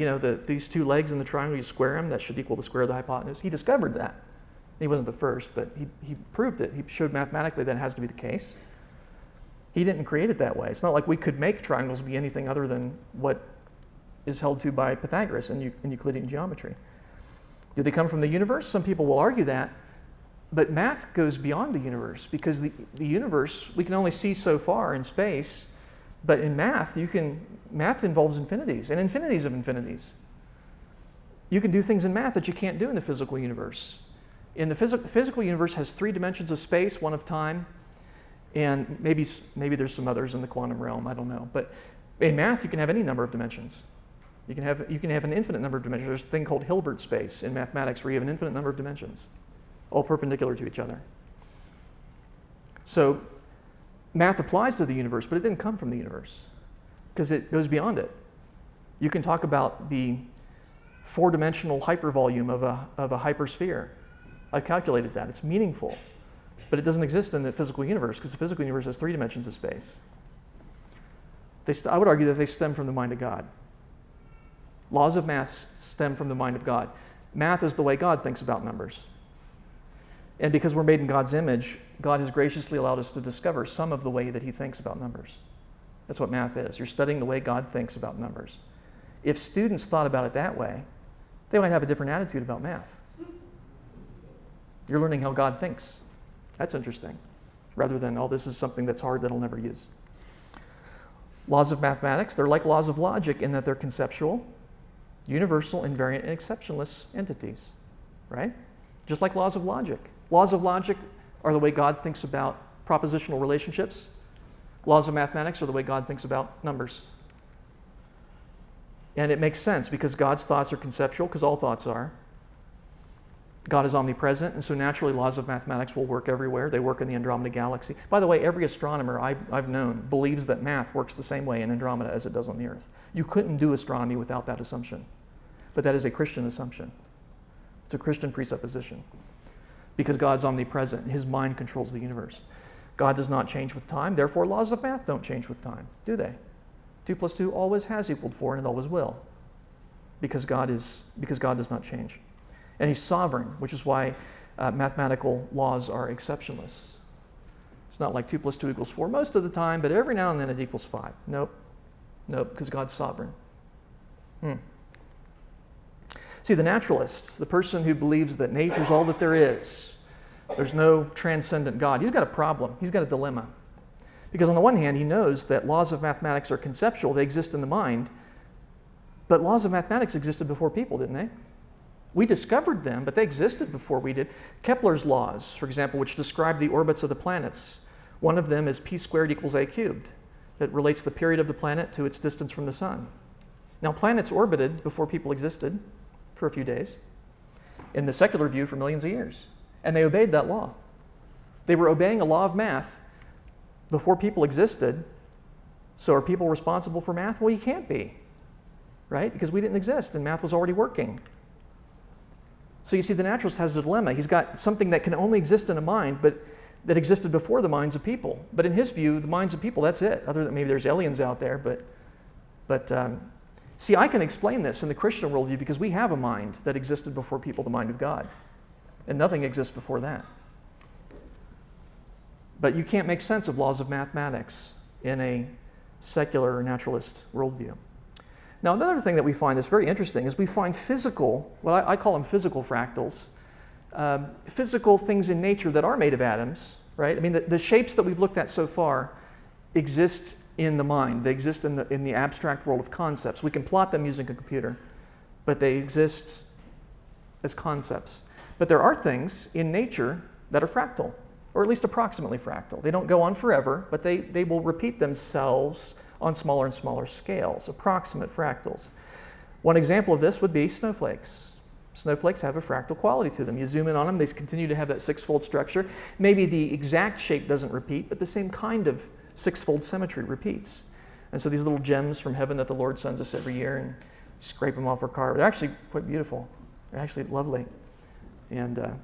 these 2 legs in the triangle, you square them, that should equal the square of the hypotenuse. He discovered that. He wasn't the first, but he proved it. He showed mathematically that it has to be the case. He didn't create it that way. It's not like we could make triangles be anything other than what is held to by Pythagoras in Euclidean geometry. Do they come from the universe? Some people will argue that, but math goes beyond the universe, because the universe, we can only see so far in space, but in math, math involves infinities, and infinities of infinities. You can do things in math that you can't do in the physical universe. In the physical universe has 3 dimensions of space, 1 of time, and maybe there's some others in the quantum realm, I don't know. But in math, you can have any number of dimensions. You can have an infinite number of dimensions. There's a thing called Hilbert space in mathematics where you have an infinite number of dimensions, all perpendicular to each other. So math applies to the universe, but it didn't come from the universe because it goes beyond it. You can talk about the 4-dimensional hypervolume of a hypersphere. I've calculated that. It's meaningful, but it doesn't exist in the physical universe because the physical universe has 3 dimensions of space. I would argue that they stem from the mind of God. Laws of math stem from the mind of God. Math is the way God thinks about numbers. And because we're made in God's image, God has graciously allowed us to discover some of the way that he thinks about numbers. That's what math is. You're studying the way God thinks about numbers. If students thought about it that way, they might have a different attitude about math. You're learning how God thinks. That's interesting. Rather than, oh, this is something that's hard that I'll never use. Laws of mathematics, they're like laws of logic in that they're conceptual, universal, invariant, and exceptionless entities, right? Just like laws of logic. Laws of logic are the way God thinks about propositional relationships. Laws of mathematics are the way God thinks about numbers. And it makes sense because God's thoughts are conceptual, because all thoughts are. God is omnipresent, and so naturally laws of mathematics will work everywhere. They work in the Andromeda galaxy. By the way, every astronomer I've known believes that math works the same way in Andromeda as it does on the Earth. You couldn't do astronomy without that assumption. But that is a Christian assumption. It's a Christian presupposition. Because God's omnipresent, his mind controls the universe. God does not change with time, therefore laws of math don't change with time, do they? 2 plus 2 always has equaled 4 and it always will. Because God does not change. And he's sovereign, which is why mathematical laws are exceptionless. It's not like 2 plus 2 equals 4 most of the time, but every now and then it equals 5. Nope, because God's sovereign. See, the naturalist, the person who believes that nature's all that there is, there's no transcendent God, he's got a problem. He's got a dilemma. Because on the one hand, he knows that laws of mathematics are conceptual, they exist in the mind, but laws of mathematics existed before people, didn't they? We discovered them, but they existed before we did. Kepler's laws, for example, which describe the orbits of the planets. One of them is p squared equals a cubed. That relates the period of the planet to its distance from the sun. Now, planets orbited before people existed for a few days, in the secular view for millions of years, and they obeyed that law. They were obeying a law of math before people existed. So are people responsible for math? Well, you can't be, right? Because we didn't exist and math was already working. So you see, the naturalist has a dilemma. He's got something that can only exist in a mind, but that existed before the minds of people. But in his view, the minds of people, that's it. Other than maybe there's aliens out there, but see, I can explain this in the Christian worldview because we have a mind that existed before people, the mind of God. And nothing exists before that. But you can't make sense of laws of mathematics in a secular or naturalist worldview. Now, another thing that we find that's very interesting is we find physical, well, I call them physical fractals, physical things in nature that are made of atoms, right? I mean, the shapes that we've looked at so far exist in the mind. They exist in the abstract world of concepts. We can plot them using a computer, but they exist as concepts. But there are things in nature that are fractal, or at least approximately fractal. They don't go on forever, but they will repeat themselves on smaller and smaller scales, approximate fractals. One example of this would be snowflakes. Snowflakes have a fractal quality to them. You zoom in on them, they continue to have that 6-fold structure. Maybe the exact shape doesn't repeat, but the same kind of 6-fold symmetry repeats. And so these little gems from heaven that the Lord sends us every year, and scrape them off our car, they're actually quite beautiful. They're actually lovely and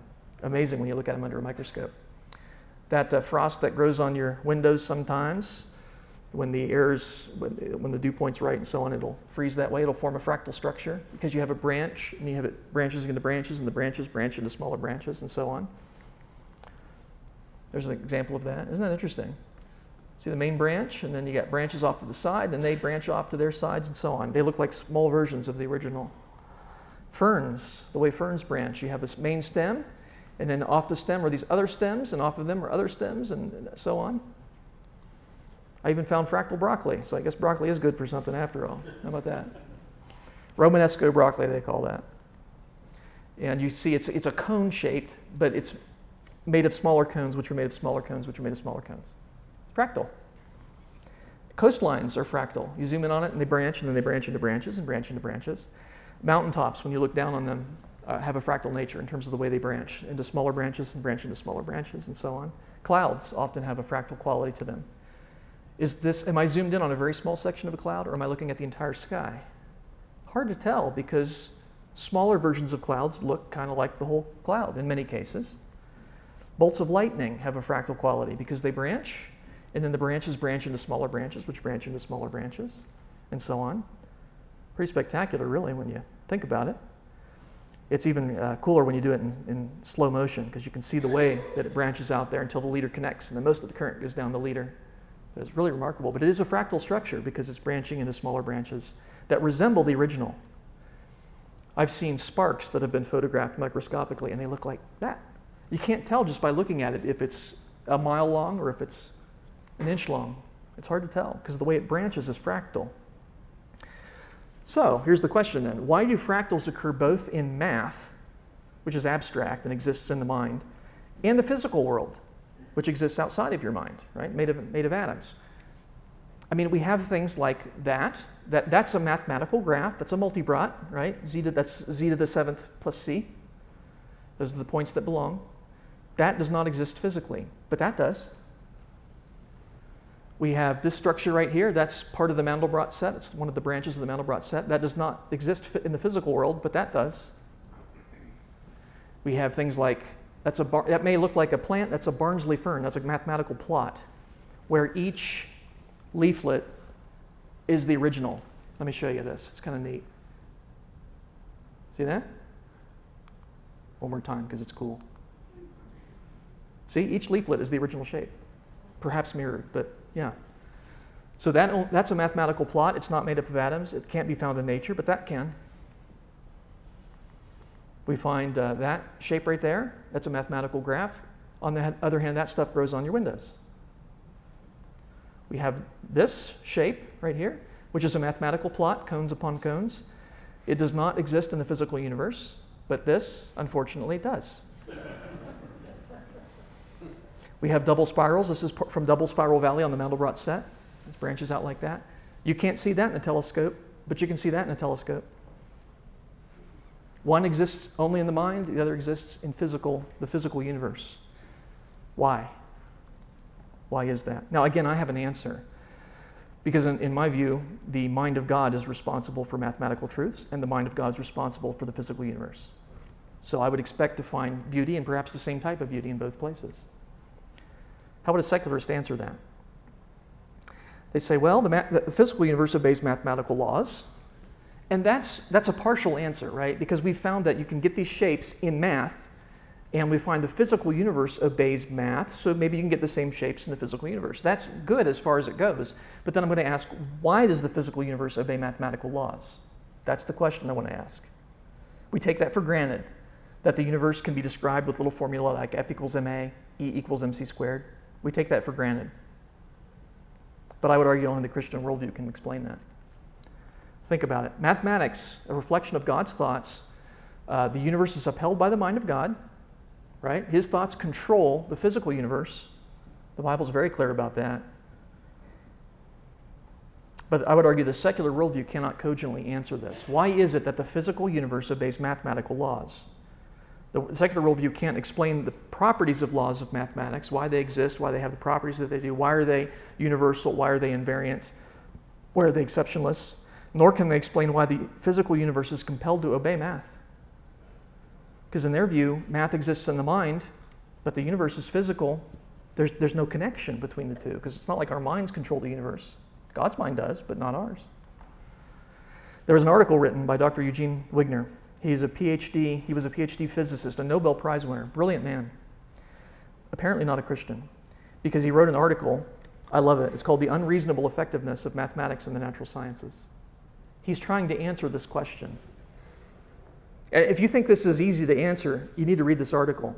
amazing when you look at them under a microscope. That frost that grows on your windows sometimes, when the dew point's right and so on, it'll freeze that way. It'll form a fractal structure because you have a branch and you have it branches into branches and the branches branch into smaller branches and so on. There's an example of that. Isn't that interesting? See the main branch, and then you got branches off to the side, and they branch off to their sides and so on. They look like small versions of the original. Ferns, the way ferns branch, you have this main stem, and then off the stem are these other stems, and off of them are other stems, and so on. I even found fractal broccoli, so I guess broccoli is good for something after all. How about that? Romanesco broccoli, they call that. And you see it's a cone-shaped, but it's made of smaller cones, which are made of smaller cones, which are made of smaller cones. Fractal. Coastlines are fractal. You zoom in on it, and they branch, and then they branch into branches and branch into branches. Mountaintops, when you look down on them, have a fractal nature in terms of the way they branch into smaller branches and branch into smaller branches and so on. Clouds often have a fractal quality to them. Am I zoomed in on a very small section of a cloud, or am I looking at the entire sky? Hard to tell, because smaller versions of clouds look kind of like the whole cloud in many cases. Bolts of lightning have a fractal quality because they branch, and then the branches branch into smaller branches, which branch into smaller branches, and so on. Pretty spectacular, really, when you think about it. It's even cooler when you do it in slow motion, because you can see the way that it branches out there until the leader connects, and then most of the current goes down the leader. It's really remarkable, but it is a fractal structure because it's branching into smaller branches that resemble the original. I've seen sparks that have been photographed microscopically, and they look like that. You can't tell just by looking at it if it's a mile long or if it's an inch long. It's hard to tell because the way it branches is fractal. So here's the question then. Why do fractals occur both in math, which is abstract and exists in the mind, and the physical world, which exists outside of your mind, right? Made of atoms. I mean, we have things like that's a mathematical graph. That's a multibrot, right? That's z to the 7th plus c. Those are the points that belong. That does not exist physically, but that does. We have this structure right here. That's part of the Mandelbrot set. It's one of the branches of the Mandelbrot set. That does not exist in the physical world, but that does. We have things like, that may look like a plant. That's a Barnsley fern. That's a mathematical plot where each leaflet is the original. Let me show you this. It's kind of neat. See that? One more time, because it's cool. See, each leaflet is the original shape. Perhaps mirrored, but yeah. So that's a mathematical plot. It's not made up of atoms. It can't be found in nature, but that can. We find that shape right there. That's a mathematical graph. On the other hand, that stuff grows on your windows. We have this shape right here, which is a mathematical plot, cones upon cones. It does not exist in the physical universe, but this, unfortunately, does. We have double spirals. This is from Double Spiral Valley on the Mandelbrot Set. It branches out like that. You can't see that in a telescope, but you can see that in a telescope. One exists only in the mind, the other exists in the physical universe. Why? Why is that? Now, again, I have an answer. Because in my view, the mind of God is responsible for mathematical truths, and the mind of God is responsible for the physical universe. So I would expect to find beauty, and perhaps the same type of beauty, in both places. How would a secularist answer that? They say, well, the physical universe obeys mathematical laws, and that's a partial answer, right? Because we found that you can get these shapes in math, and we find the physical universe obeys math, so maybe you can get the same shapes in the physical universe. That's good as far as it goes. But then I'm going to ask, why does the physical universe obey mathematical laws? That's the question I want to ask. We take that for granted, that the universe can be described with a little formula like F equals ma, E equals mc squared. We take that for granted. But I would argue only the Christian worldview can explain that. Think about it. Mathematics, a reflection of God's thoughts. The universe is upheld by the mind of God, right? His thoughts control the physical universe. The Bible's very clear about that. But I would argue the secular worldview cannot cogently answer this. Why is it that the physical universe obeys mathematical laws? The secular worldview can't explain the properties of laws of mathematics, why they exist, why they have the properties that they do, why are they universal, why are they invariant, why are they exceptionless, nor can they explain why the physical universe is compelled to obey math. Because in their view, math exists in the mind, but the universe is physical. There's no connection between the two, because it's not like our minds control the universe. God's mind does, but not ours. There was an article written by Dr. Eugene Wigner. He was a PhD physicist, a Nobel Prize winner, brilliant man. Apparently not a Christian, because he wrote an article I love it. It's called The Unreasonable Effectiveness of Mathematics and the Natural Sciences. He's trying to answer this question. If you think this is easy to answer, you need to read this article,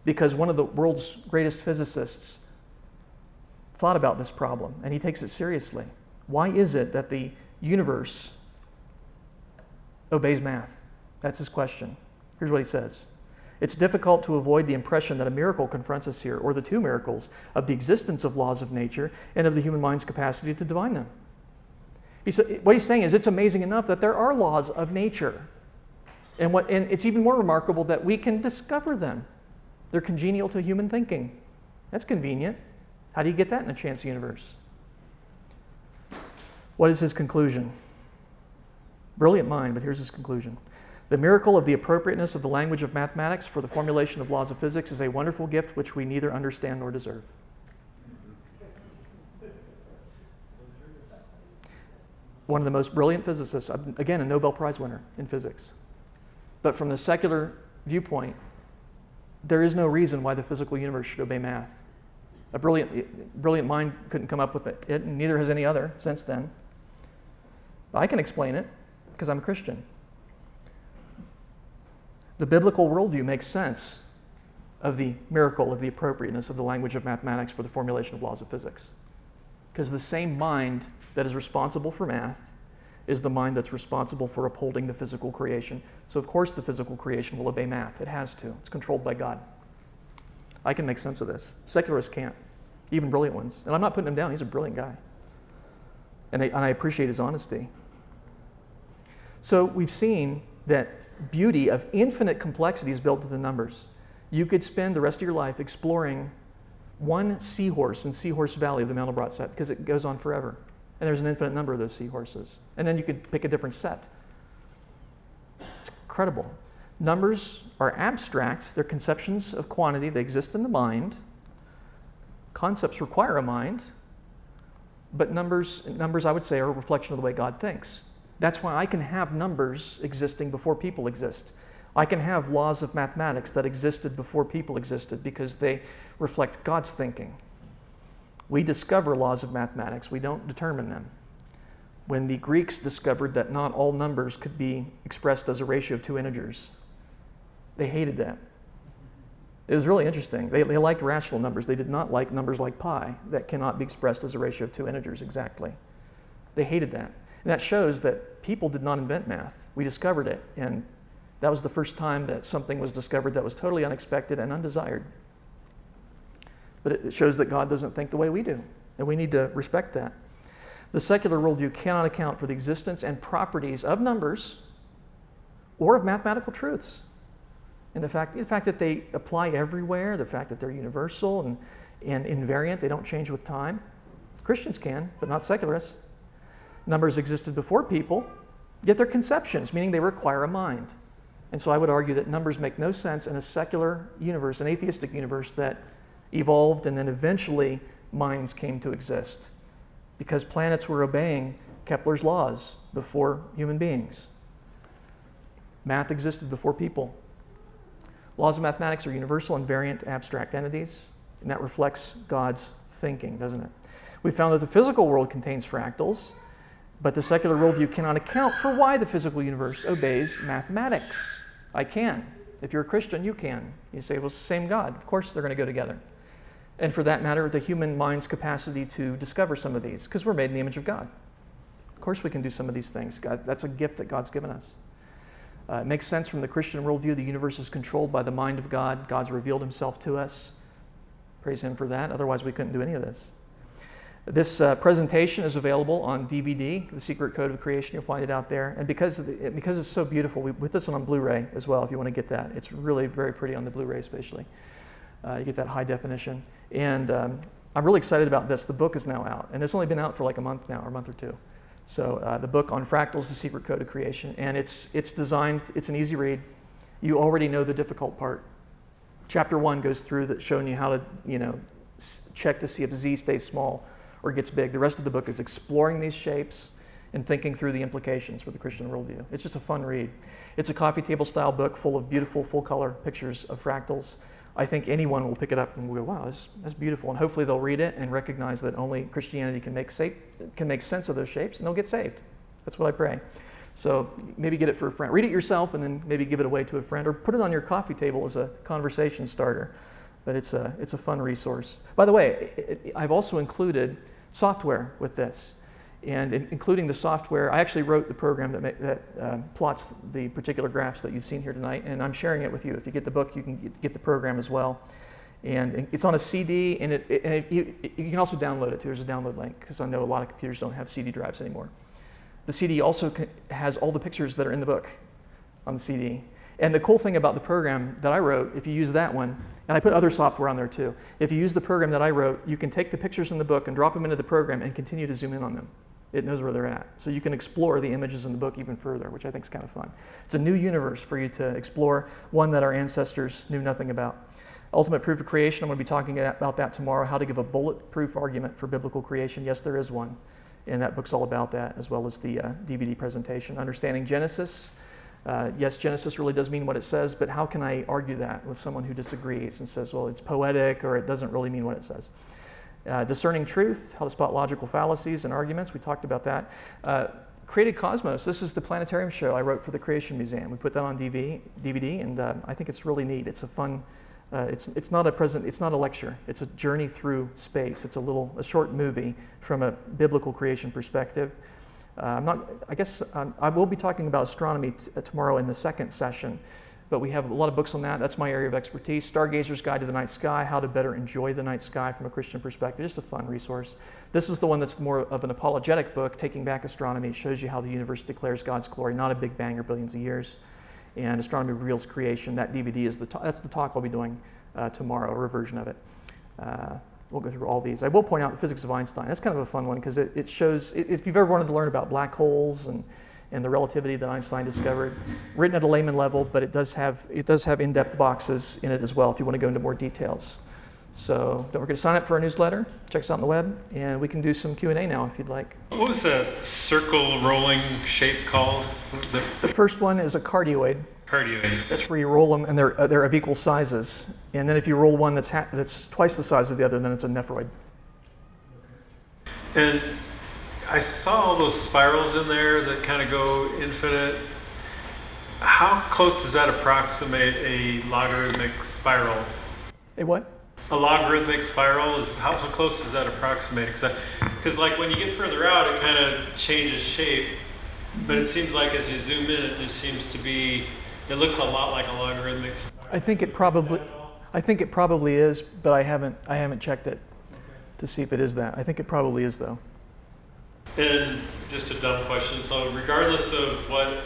because one of the world's greatest physicists thought about this problem, and he takes it seriously. Why is it that the universe obeys math? That's his question. Here's what he says. It's difficult to avoid the impression that a miracle confronts us here, or the two miracles of the existence of laws of nature and of the human mind's capacity to divine them. What he's saying is it's amazing enough that there are laws of nature. And it's even more remarkable that we can discover them. They're congenial to human thinking. That's convenient. How do you get that in a chance universe? What is his conclusion? Brilliant mind, but here's his conclusion. The miracle of the appropriateness of the language of mathematics for the formulation of laws of physics is a wonderful gift which we neither understand nor deserve. One of the most brilliant physicists, again, a Nobel Prize winner in physics. But from the secular viewpoint, there is no reason why the physical universe should obey math. A brilliant mind couldn't come up with it, and neither has any other since then. I can explain it because I'm a Christian. The biblical worldview makes sense of the miracle of the appropriateness of the language of mathematics for the formulation of laws of physics. Because the same mind that is responsible for math is the mind that's responsible for upholding the physical creation. So of course the physical creation will obey math. It has to. It's controlled by God. I can make sense of this. Secularists can't, even brilliant ones. And I'm not putting him down. He's a brilliant guy. And I appreciate his honesty. So we've seen that beauty of infinite complexity is built into the numbers. You could spend the rest of your life exploring one seahorse in Seahorse Valley of the Mandelbrot Set, because it goes on forever. And there's an infinite number of those seahorses. And then you could pick a different set. It's incredible. Numbers are abstract. They're conceptions of quantity. They exist in the mind. Concepts require a mind. But numbers, I would say, are a reflection of the way God thinks. That's why I can have numbers existing before people exist. I can have laws of mathematics that existed before people existed because they reflect God's thinking. We discover laws of mathematics. We don't determine them. When the Greeks discovered that not all numbers could be expressed as a ratio of two integers, they hated that. It was really interesting. They liked rational numbers. They did not like numbers like pi that cannot be expressed as a ratio of two integers exactly. They hated that. And that shows that people did not invent math. We discovered it, and that was the first time that something was discovered that was totally unexpected and undesired. But it shows that God doesn't think the way we do, and we need to respect that. The secular worldview cannot account for the existence and properties of numbers or of mathematical truths. And the fact that they apply everywhere, the fact that they're universal and invariant, they don't change with time. Christians can, but not secularists. Numbers existed before people, yet they're conceptions, meaning they require a mind. And so I would argue that numbers make no sense in a secular universe, an atheistic universe that evolved and then eventually minds came to exist, because planets were obeying Kepler's laws before human beings. Math existed before people. Laws of mathematics are universal, invariant, abstract entities, and that reflects God's thinking, doesn't it? We found that the physical world contains fractals, but the secular worldview cannot account for why the physical universe obeys mathematics. I can. If you're a Christian, you can. You say, well, it's the same God. Of course they're going to go together. And for that matter, the human mind's capacity to discover some of these, because we're made in the image of God. Of course we can do some of these things. God, that's a gift that God's given us. It makes sense from the Christian worldview. The universe is controlled by the mind of God. God's revealed himself to us. Praise him for that. Otherwise, we couldn't do any of this. This presentation is available on DVD, The Secret Code of Creation. You'll find it out there. And because it's so beautiful, we put this one on Blu-ray as well if you want to get that. It's really very pretty on the Blu-ray especially. You get that high definition. And I'm really excited about this. The book is now out. And it's only been out for like a month now, or a month or two. So the book on Fractals, The Secret Code of Creation. And it's designed, it's an easy read. You already know the difficult part. Chapter 1 goes through that, showing you how to, check to see if Z stays small or gets big. The rest of the book is exploring these shapes and thinking through the implications for the Christian worldview. It's just a fun read. It's a coffee table style book full of beautiful full color pictures of fractals. I think anyone will pick it up and go, wow, that's beautiful. And hopefully they'll read it and recognize that only Christianity can make sense of those shapes, and they'll get saved. That's what I pray. So maybe get it for a friend. Read it yourself and then maybe give it away to a friend, or put it on your coffee table as a conversation starter. But it's a fun resource. By the way, I've also included software with this. And including the software, I actually wrote the program that plots the particular graphs that you've seen here tonight, and I'm sharing it with you. If you get the book, you can get the program as well. And it's on a CD, and you can also download it too. There's a download link, because I know a lot of computers don't have CD drives anymore. The CD also has all the pictures that are in the book on the CD. And the cool thing about the program that I wrote, if you use that one, and I put other software on there too, if you use the program that I wrote, you can take the pictures in the book and drop them into the program and continue to zoom in on them. It knows where they're at. So you can explore the images in the book even further, which I think is kind of fun. It's a new universe for you to explore, one that our ancestors knew nothing about. Ultimate proof of creation, I'm going to be talking about that tomorrow, how to give a bulletproof argument for biblical creation. Yes, there is one. And that book's all about that, as well as the DVD presentation. Understanding Genesis. Yes, Genesis really does mean what it says, but how can I argue that with someone who disagrees and says, well, it's poetic, or it doesn't really mean what it says? Discerning truth, how to spot logical fallacies and arguments. We talked about that. Created Cosmos. This is the planetarium show I wrote for the Creation Museum. We put that on DVD, and I think it's really neat. It's a fun. It's not a lecture. It's a journey through space. It's a short movie from a biblical creation perspective. I will be talking about astronomy tomorrow in the second session, but we have a lot of books on that. That's my area of expertise. Stargazer's Guide to the Night Sky, how to better enjoy the night sky from a Christian perspective. Just a fun resource. This is the one that's more of an apologetic book, Taking Back Astronomy. It shows you how the universe declares God's glory, not a big bang or billions of years. And Astronomy Reveals Creation. That DVD is that's the talk I'll be doing tomorrow, or a version of it. We'll go through all these. I will point out the physics of Einstein. That's kind of a fun one, because it shows, if you've ever wanted to learn about black holes and the relativity that Einstein discovered, written at a layman level, but it does have in-depth boxes in it as well if you want to go into more details. So don't forget to sign up for our newsletter. Check us out on the web, and we can do some Q&A now if you'd like. What was that circle rolling shape called? The first one is a cardioid. Cardioid. That's where you roll them, and they're of equal sizes. And then if you roll one that's twice the size of the other, then it's a nephroid. And I saw all those spirals in there that kind of go infinite. How close does that approximate a logarithmic spiral? A what? A logarithmic spiral, how close does that approximate? Because like when you get further out, it kind of changes shape, but it seems like as you zoom in, it just seems to be, it looks a lot like a logarithmic spiral. I think it probably is, but I haven't checked it to see if it is that. I think it probably is, though. And just a dumb question, so regardless of what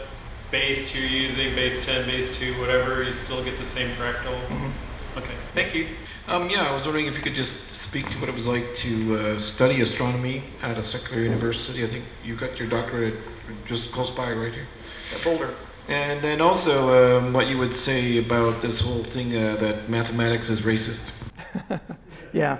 base you're using, base 10, base 2, whatever, you still get the same fractal? Mm-hmm. Okay, thank you. I was wondering if you could just speak to what it was like to study astronomy at a secular university. I think you got your doctorate just close by, right here? At Boulder. And then also what you would say about this whole thing that mathematics is racist. Yeah.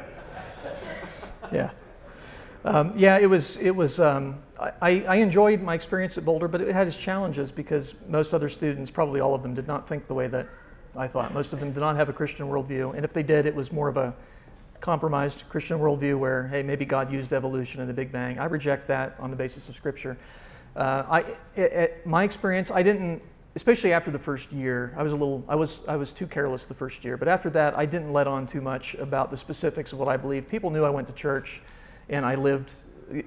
It was. I enjoyed my experience at Boulder, but it had its challenges because most other students, probably all of them, did not think the way that I thought. Most of them did not have a Christian worldview, and if they did, it was more of a compromised Christian worldview where, hey, maybe God used evolution and the Big Bang. I reject that on the basis of Scripture. My experience, I didn't, especially after the first year, I was too careless the first year, but after that, I didn't let on too much about the specifics of what I believed. People knew I went to church, and I lived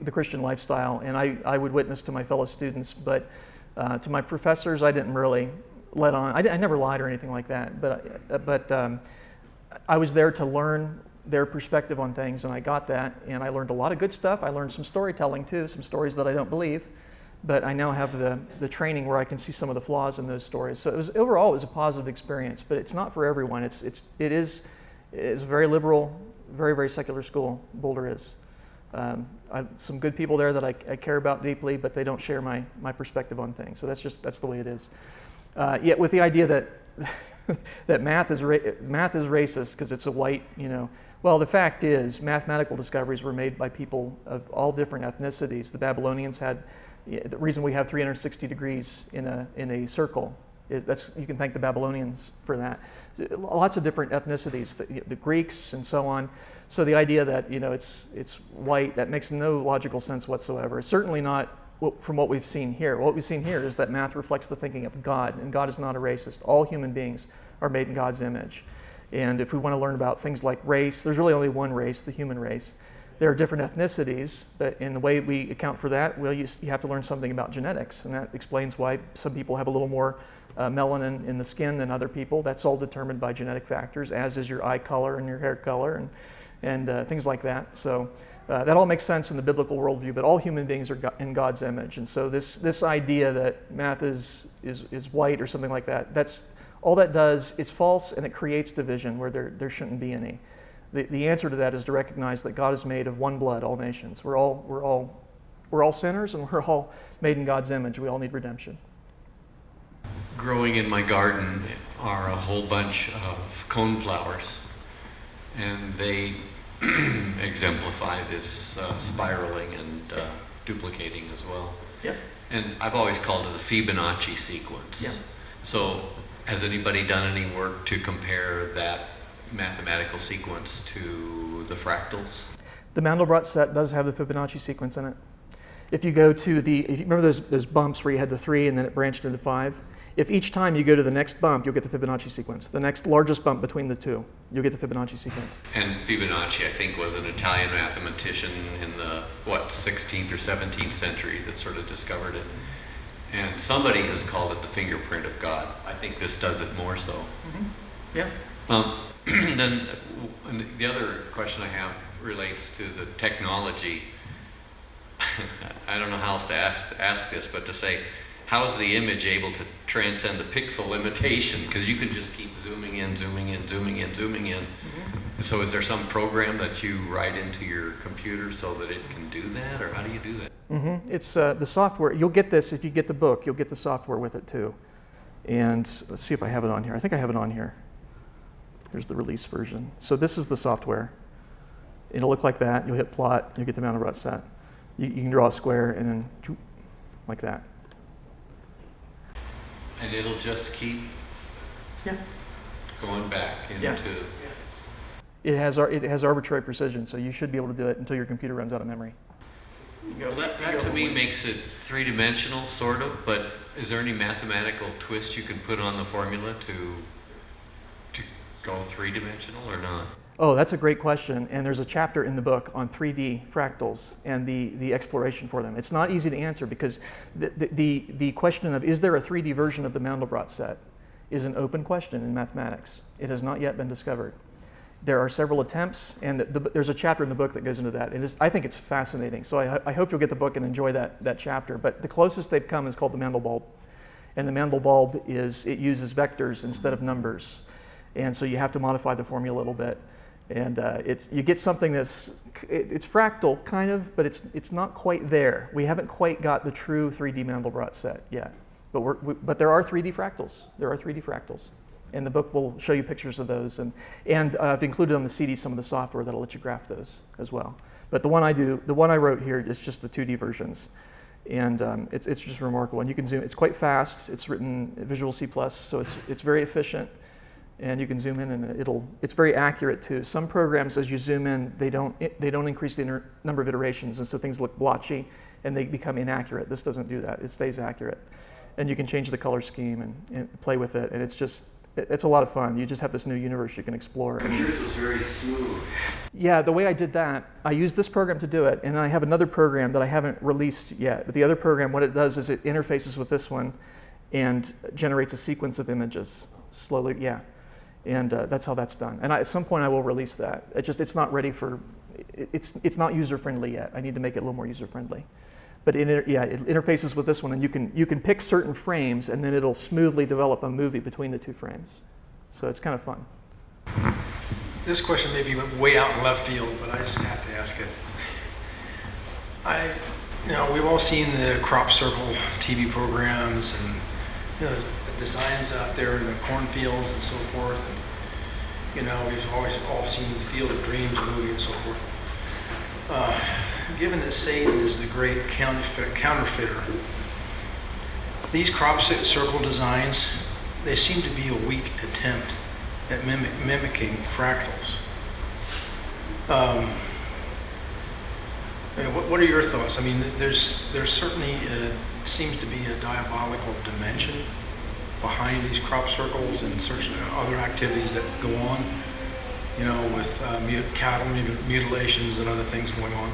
the Christian lifestyle, and I would witness to my fellow students, but to my professors, I didn't really let on. I never lied or anything like that, but I was there to learn their perspective on things, and I got that, and I learned a lot of good stuff. I learned some storytelling too, some stories that I don't believe, but I now have the training where I can see some of the flaws in those stories. So overall it was a positive experience, but it's not for everyone. It is a very liberal, very, very secular school. Boulder is. Some good people there that I care about deeply, but they don't share my perspective on things. So that's the way it is. Yet with the idea that that math is racist because it's a white, Well, the fact is, mathematical discoveries were made by people of all different ethnicities. The Babylonians had the reason we have 360 degrees in a circle You can thank the Babylonians for that. Lots of different ethnicities, the Greeks and so on. So the idea that it's white, that makes no logical sense whatsoever. It's certainly not from what we've seen here. What we've seen here is that math reflects the thinking of God, and God is not a racist. All human beings are made in God's image. And if we want to learn about things like race, there's really only one race, the human race. There are different ethnicities, but in the way we account for that, well, you have to learn something about genetics, and that explains why some people have a little more melanin in the skin than other people. That's all determined by genetic factors, as is your eye color and your hair color and things like that. So that all makes sense in the biblical worldview, but all human beings are in God's image. And so this idea that math is white or something like that, that's all that does is false, and it creates division where there shouldn't be any. The answer to that is to recognize that God is made of one blood, all nations. We're all sinners, and we're all made in God's image. We all need redemption. Growing in my garden are a whole bunch of coneflowers, and they exemplify this spiraling and duplicating as well. Yeah. And I've always called it the Fibonacci sequence. Yeah. So has anybody done any work to compare that mathematical sequence to the fractals? The Mandelbrot set does have the Fibonacci sequence in it. If you go to if you remember those bumps where you had the 3 and then it branched into 5, if each time you go to the next bump, you'll get the Fibonacci sequence. The next largest bump between the two, you'll get the Fibonacci sequence. And Fibonacci, I think, was an Italian mathematician in the, 16th or 17th century that sort of discovered it. And somebody has called it the fingerprint of God. I think this does it more so. Mm-hmm. Yeah. Then the other question I have relates to the technology. I don't know how else to ask this, but to say, how is the image able to transcend the pixel limitation? Because you can just keep zooming in, zooming in, zooming in, zooming in. Mm-hmm. So is there some program that you write into your computer so that it can do that, or how do you do that? Mm-hmm. It's the software. You'll get this if you get the book. You'll get the software with it too. And let's see if I have it on here. I think I have it on here. Here's the release version. So this is the software. It'll look like that. You'll hit plot. You'll get the Mandelbrot set. You can draw a square and then like that. And it'll just keep going back into... Yeah. It has arbitrary precision, so you should be able to do it until your computer runs out of memory. Well, that to me makes it three-dimensional, sort of, but is there any mathematical twist you can put on the formula to go three-dimensional or not? Oh, that's a great question, and there's a chapter in the book on 3D fractals and the exploration for them. It's not easy to answer because the question of is there a 3D version of the Mandelbrot set is an open question in mathematics. It has not yet been discovered. There are several attempts, and there's a chapter in the book that goes into that. I think it's fascinating, so I hope you'll get the book and enjoy that chapter. But the closest they've come is called the Mandelbulb, and the Mandelbulb it uses vectors instead of numbers, and so you have to modify the formula a little bit. And you get something it's fractal, kind of, but it's not quite there. We haven't quite got the true 3D Mandelbrot set yet. But there are 3D fractals. There are 3D fractals. And the book will show you pictures of those. And I've included on the CD some of the software that'll let you graph those as well. But the one I wrote here is just the 2D versions. And it's just remarkable. And you can zoom. It's quite fast. It's written in Visual C++, so it's very efficient. And you can zoom in, and it's very accurate too. Some programs, as you zoom in, they don't increase the number of iterations, and so things look blotchy and they become inaccurate. This doesn't do that. It stays accurate, and you can change the color scheme and play with it, and it's a lot of fun. You just have this new universe you can explore. But yours was very smooth. Yeah, the way I did that, I used this program to do it, and I have another program that I haven't released yet. But the other program, what it does is it interfaces with this one and generates a sequence of images slowly. Yeah. And that's how that's done. And at some point I will release that. It's not ready for, it's not user-friendly yet. I need to make it a little more user-friendly. But it interfaces with this one, and you can pick certain frames, and then it'll smoothly develop a movie between the two frames. So it's kind of fun. This question maybe went way out in left field, but I just have to ask it. We've all seen the crop circle TV programs and the designs out there in the cornfields and so forth. And, we've always all seen the Field of Dreams movie and so forth. Given that Satan is the great counterfeiter, these crop circle designs, they seem to be a weak attempt at mimicking fractals. What are your thoughts? I mean, there's certainly seems to be a diabolical dimension behind these crop circles and certain other activities that go on, you know, with cattle mutilations and other things going on.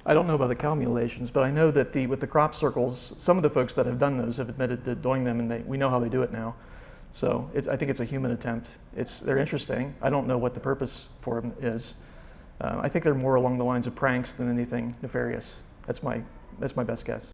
I don't know about the cow mutilations, but I know that with the crop circles, some of the folks that have done those have admitted to doing them, and we know how they do it now. So I think it's a human attempt. They're interesting. I don't know what the purpose for them is. I think they're more along the lines of pranks than anything nefarious. That's my best guess.